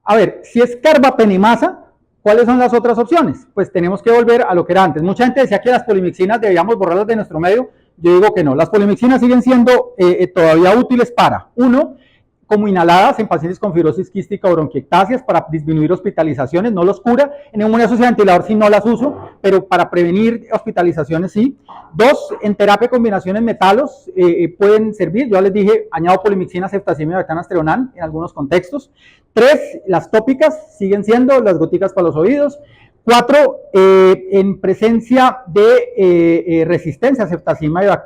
A ver, si es carbapenemasa, ¿cuáles son las otras opciones? Pues tenemos que volver a lo que era antes. Mucha gente decía que las polimixinas debíamos borrarlas de nuestro medio. Yo digo que no. Las polimixinas siguen siendo todavía útiles para, uno, como inhaladas en pacientes con fibrosis quística o bronquiectasias para disminuir hospitalizaciones, no los cura. En neumonía asociada a ventilador sí no las uso, pero para prevenir hospitalizaciones sí. Dos, en terapia de combinaciones metalos pueden servir. Yo ya les dije, añado polimixina, ceftazimab, Astreonam en algunos contextos. Tres, las tópicas siguen siendo las goticas para los oídos. Cuatro, en presencia de resistencia a ceftazimab,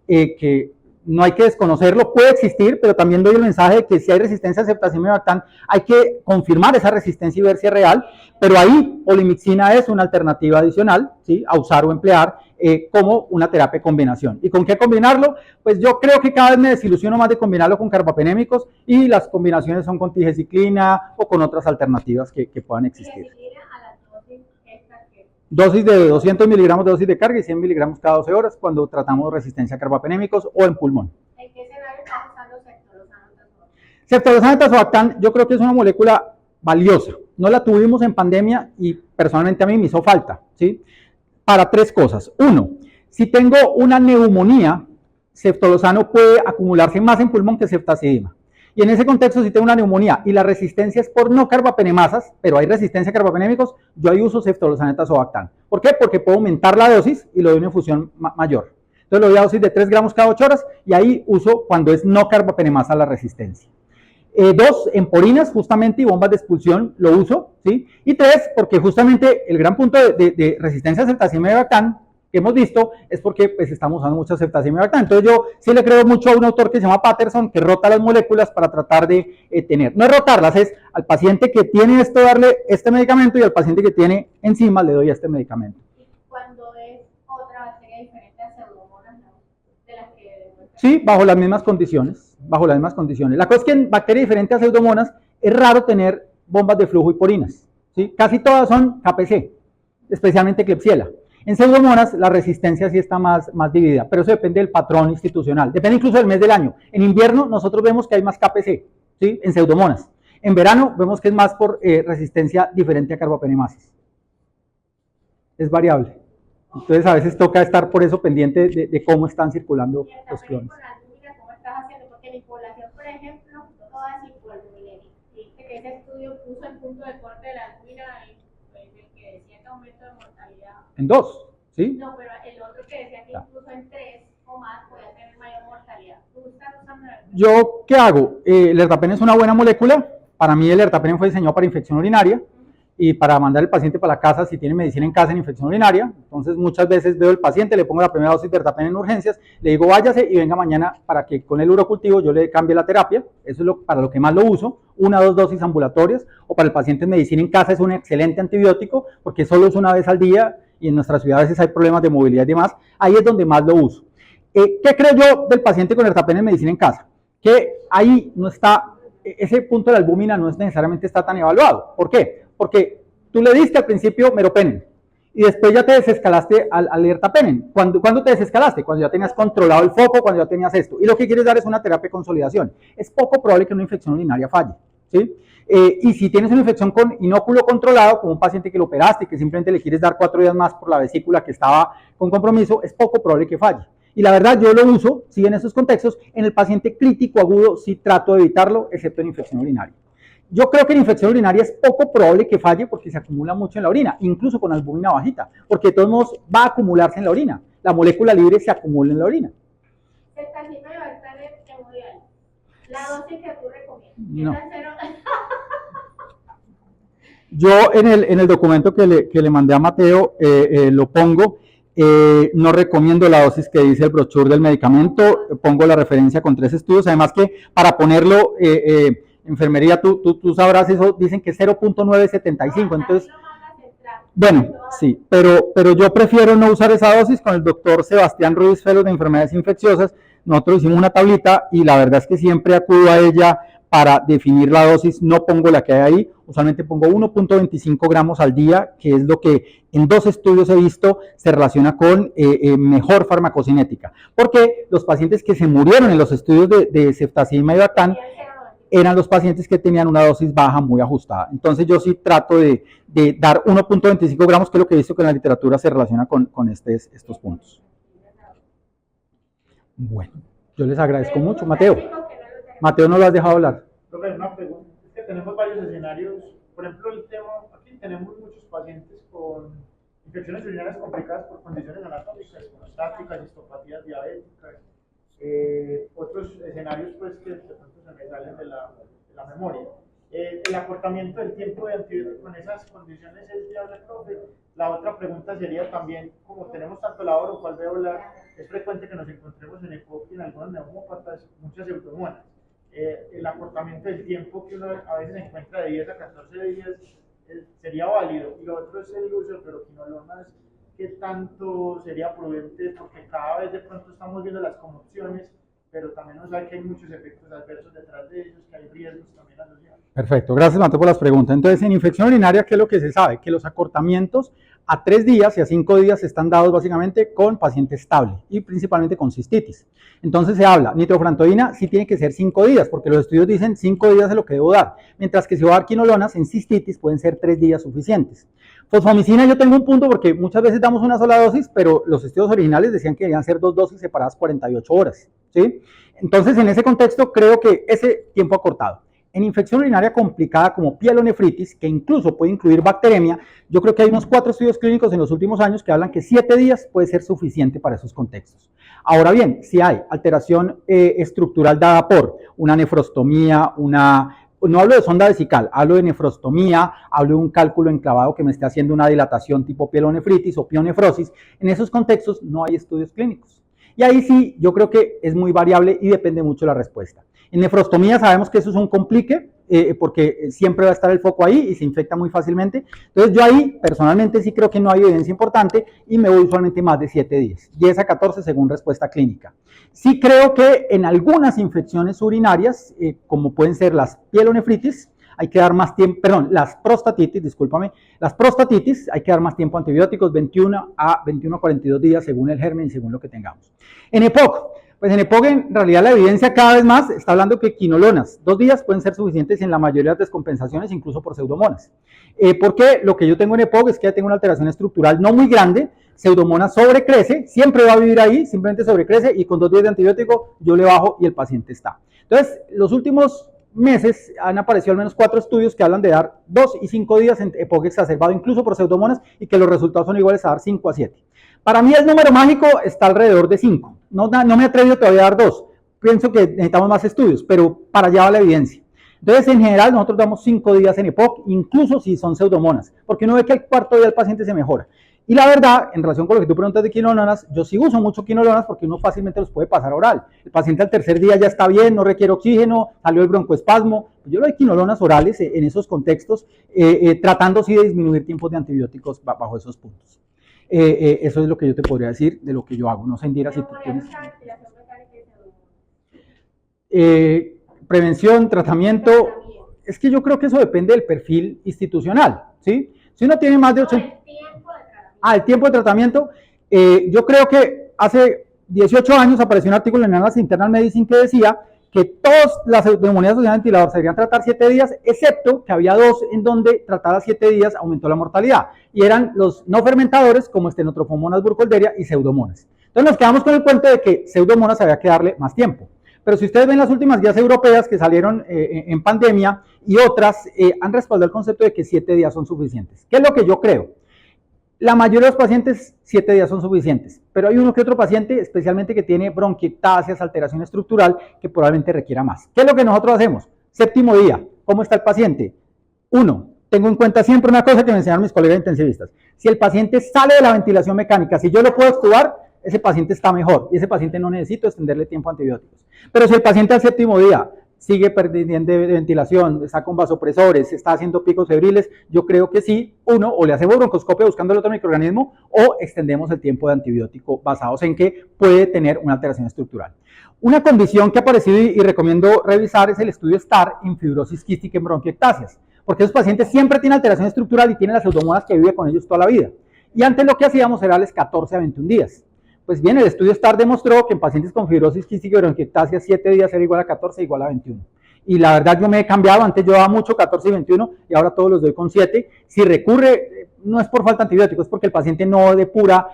que no hay que desconocerlo, puede existir, pero también doy el mensaje de que si hay resistencia a ceftazimab, hay que confirmar esa resistencia y ver si es real, pero ahí polimixina es una alternativa adicional, ¿sí? A usar o emplear como una terapia de combinación. ¿Y con qué combinarlo? Pues yo creo que cada vez me desilusiono más de combinarlo con carbapenémicos y las combinaciones son con tigesiclina o con otras alternativas que puedan existir. Dosis de 200 miligramos de dosis de carga y 100 miligramos cada 12 horas cuando tratamos resistencia a carbapenémicos o en pulmón. ¿En qué escenario estás usando ceftolozano? Ceftolozano tazobactam yo creo que es una molécula valiosa. No la tuvimos en pandemia y personalmente a mí me hizo falta, ¿sí? Para 3 cosas. Uno, si tengo una neumonía, ceftolozano puede acumularse más en pulmón que ceftazidima. Y en ese contexto, si tengo una neumonía y la resistencia es por no carbapenemasas, pero hay resistencia a carbapenémicos, yo ahí uso ceftolozano tazobactam. ¿Por qué? Porque puedo aumentar la dosis y le doy una infusión mayor. Entonces le doy a dosis de 3 gramos cada 8 horas y ahí uso cuando es no carbapenemasa la resistencia. 2, en porinas justamente y bombas de expulsión lo uso, ¿sí? Y 3, porque justamente el gran punto de resistencia a ceftazimab que hemos visto es porque pues estamos usando mucho ceftazimab. Entonces yo sí le creo mucho a un autor que se llama Patterson, que rota las moléculas para tratar de tener, no es rotarlas, es al paciente que tiene esto darle este medicamento y al paciente que tiene enzimas le doy este medicamento. ¿Y cuando es otra bacteria diferente a pseudomonas, de las que... Sí, bajo las mismas condiciones, La cosa es que en bacterias diferentes a pseudomonas es raro tener bombas de flujo y porinas, ¿sí? Casi todas son KPC, especialmente Klebsiella. En pseudomonas la resistencia sí está más dividida, pero eso depende del patrón institucional, depende incluso del mes del año. En invierno nosotros vemos que hay más KPC, ¿sí? En pseudomonas. En verano vemos que es más por resistencia diferente a carbapenemasas. Es variable. Entonces a veces toca estar por eso pendiente de cómo están circulando los clones. ¿Cómo estás haciendo? Porque mi población, por ejemplo, toda es hipoalbuminémica. Viste que ese estudio puso el punto de corte de la albumina el que decía que aumento de mortalidad. En 2, ¿sí? No, pero el otro que decía que incluso en 3 o más podía tener mayor mortalidad. ¿Tú estás usando el albumina? ¿Yo qué hago? El ertapenem es una buena molécula. Para mí el ertapenem fue diseñado para infección urinaria. y para mandar al paciente para la casa si tiene medicina en casa en infección urinaria. Entonces muchas veces veo al paciente, le pongo la primera dosis de Ertapen en urgencias, le digo váyase y venga mañana para que con el urocultivo yo le cambie la terapia. Eso es para lo que más lo uso, 1 o 2 dosis ambulatorias, o para el paciente en medicina en casa es un excelente antibiótico porque solo es una vez al día y en nuestra ciudad a veces hay problemas de movilidad y demás. Ahí es donde más lo uso. ¿Qué creo yo del paciente con Ertapen en medicina en casa? Que ahí no está, ese punto de la albúmina no es necesariamente está tan evaluado. ¿Por qué? Porque tú le diste al principio meropenem y después ya te desescalaste al Ertapenem. ¿Cuándo te desescalaste? Cuando ya tenías controlado el foco, cuando ya tenías esto. Y lo que quieres dar es una terapia de consolidación. Es poco probable que una infección urinaria falle, ¿sí? Y si tienes una infección con inóculo controlado, como un paciente que lo operaste y que simplemente le quieres dar 4 días más por la vesícula que estaba con compromiso, es poco probable que falle. Y la verdad yo lo uso, sí, en esos contextos. En el paciente crítico agudo sí trato de evitarlo, excepto en infección urinaria. Yo creo que en infección urinaria es poco probable que falle porque se acumula mucho en la orina, incluso con albúmina bajita, porque de todos modos va a acumularse en la orina. La molécula libre se acumula en la orina. El paciente va a estar hemodiálisis. La dosis que tú recomiendas. No. Yo en el documento que le mandé a Mateo lo pongo. No recomiendo la dosis que dice el brochure del medicamento, pongo la referencia con 3 estudios, además que para ponerlo, enfermería, tú sabrás eso, dicen que 0.975, entonces, bueno, sí, pero yo prefiero no usar esa dosis. Con el doctor Sebastián Ruiz, fellow de enfermedades infecciosas, nosotros hicimos una tablita y la verdad es que siempre acudo a ella para definir la dosis. No pongo la que hay ahí, usualmente pongo 1.25 gramos al día, que es lo que en 2 estudios he visto se relaciona con mejor farmacocinética, porque los pacientes que se murieron en los estudios de ceftazidima y Ivactán eran los pacientes que tenían una dosis baja muy ajustada. Entonces yo sí trato de dar 1.25 gramos, que es lo que he visto que en la literatura se relaciona con estos puntos. Bueno, yo les agradezco mucho. Mateo no lo has dejado hablar. Una pregunta, es que tenemos varios escenarios. Por ejemplo, el tema, aquí tenemos muchos pacientes con infecciones urinarias complicadas por condiciones anatómicas, como estáticas, histopatías diabéticas, otros escenarios pues que de pronto se me salen de la memoria. El acortamiento del tiempo de antibiótico con esas condiciones es viable, profe. La otra pregunta sería también, como tenemos tanto la oro cual alveolar, es frecuente que nos encontremos en EPOC y en algunos neumópatas muchas pseudomonas. El acortamiento del tiempo que uno a veces encuentra de 10 a 14 días sería válido. Y lo otro es el uso de fluoroquinolonas, ¿qué tanto sería prudente? Porque cada vez de pronto estamos viendo las conmociones, pero también nos sabe que hay muchos efectos adversos detrás de ellos, que hay riesgos también asociados. Perfecto, gracias Mateo por las preguntas. Entonces, en infección urinaria, ¿qué es lo que se sabe? Que los acortamientos a 3 días y a 5 días están dados básicamente con paciente estable y principalmente con cistitis. Entonces se habla, nitrofurantoína sí tiene que ser 5 días, porque los estudios dicen 5 días es lo que debo dar, mientras que si voy a dar quinolonas en cistitis pueden ser 3 días suficientes. Fosfomicina yo tengo un punto porque muchas veces damos una sola dosis, pero los estudios originales decían que debían ser 2 dosis separadas 48 horas, ¿sí? Entonces en ese contexto creo que ese tiempo acortado. En infección urinaria complicada como pielonefritis, que incluso puede incluir bacteremia, yo creo que hay unos 4 estudios clínicos en los últimos años que hablan que 7 días puede ser suficiente para esos contextos. Ahora bien, si hay alteración estructural dada por una nefrostomía, no hablo de sonda vesical, hablo de nefrostomía, hablo de un cálculo enclavado que me esté haciendo una dilatación tipo pielonefritis o pionefrosis, en esos contextos no hay estudios clínicos. Y ahí sí, yo creo que es muy variable y depende mucho de la respuesta. En nefrostomía sabemos que eso es un complique, porque siempre va a estar el foco ahí y se infecta muy fácilmente. Entonces yo ahí personalmente sí creo que no hay evidencia importante y me voy usualmente más de 7 días, 10 a 14 según respuesta clínica. Sí creo que en algunas infecciones urinarias, como pueden ser las pielonefritis, hay que dar más tiempo, perdón, las prostatitis hay que dar más tiempo a antibióticos, 21 a 42 días según el germen y según lo que tengamos. En EPOC, pues en EPOC en realidad la evidencia cada vez más está hablando que quinolonas, 2 días pueden ser suficientes en la mayoría de las descompensaciones, incluso por pseudomonas. Porque lo que yo tengo en EPOC es que ya tengo una alteración estructural no muy grande, pseudomonas sobrecrece, siempre va a vivir ahí, simplemente sobrecrece y con 2 días de antibiótico yo le bajo y el paciente está. Entonces, los últimos meses han aparecido al menos 4 estudios que hablan de dar 2 y 5 días en EPOC exacerbado, incluso por pseudomonas, y que los resultados son iguales a dar 5 a 7. Para mí el número mágico está alrededor de 5. No me he atrevido todavía a dar 2. Pienso que necesitamos más estudios, pero para allá va la evidencia. Entonces, en general, nosotros damos 5 días en EPOC, incluso si son pseudomonas, porque uno ve que al cuarto día el paciente se mejora. Y la verdad, en relación con lo que tú preguntas de quinolonas, yo sí uso mucho quinolonas porque uno fácilmente los puede pasar oral. El paciente al tercer día ya está bien, no requiere oxígeno, salió el broncoespasmo. Yo le doy quinolonas orales en esos contextos, tratando sí de disminuir tiempos de antibióticos bajo esos puntos. Eso es lo que yo te podría decir de lo que yo hago. No sé, Indira, si tú tienes... Prevención, tratamiento, es que yo creo que eso depende del perfil institucional, ¿sí? Si uno tiene más de 80... el tiempo de tratamiento, yo creo que hace 18 años apareció un artículo en Annals Internal Medicine que decía que todas las neumonías asociadas al ventilador se deberían tratar 7 días, excepto que había 2 en donde tratar 7 días aumentó la mortalidad, y eran los no fermentadores como Stenotrophomonas burkholderia y Pseudomonas. Entonces nos quedamos con el cuento de que Pseudomonas había que darle más tiempo. Pero si ustedes ven las últimas guías europeas que salieron en pandemia y otras, han respaldado el concepto de que 7 días son suficientes. ¿Qué es lo que yo creo? La mayoría de los pacientes 7 días son suficientes, pero hay uno que otro paciente, especialmente que tiene bronquiectasias, alteración estructural, que probablemente requiera más. ¿Qué es lo que nosotros hacemos? Séptimo día, ¿cómo está el paciente? 1, tengo en cuenta siempre una cosa que me enseñaron mis colegas intensivistas. Si el paciente sale de la ventilación mecánica, si yo lo puedo extubar, ese paciente está mejor y ese paciente no necesito extenderle tiempo a antibióticos. Pero si el paciente al séptimo día sigue perdiendo de ventilación, está con vasopresores, está haciendo picos febriles, yo creo que sí, o le hacemos broncoscopia buscando el otro microorganismo o extendemos el tiempo de antibiótico basados en que puede tener una alteración estructural. Una condición que ha aparecido y recomiendo revisar es el estudio STAR en fibrosis quística en bronquiectasias, porque esos pacientes siempre tienen alteración estructural y tienen las pseudomonas que vive con ellos toda la vida. Y antes lo que hacíamos era darles 14 a 21 días. Pues bien, el estudio STAR demostró que en pacientes con fibrosis quística y bronquiectasia 7 días era igual a 14 igual a 21. Y la verdad yo me he cambiado, antes yo daba mucho 14 y 21 y ahora todos los doy con 7. Si recurre, no es por falta de antibióticos, es porque el paciente no depura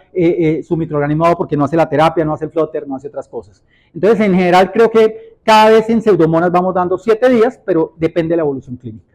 su microorganismo porque no hace la terapia, no hace el flutter, no hace otras cosas. Entonces en general creo que cada vez en pseudomonas vamos dando 7 días, pero depende de la evolución clínica.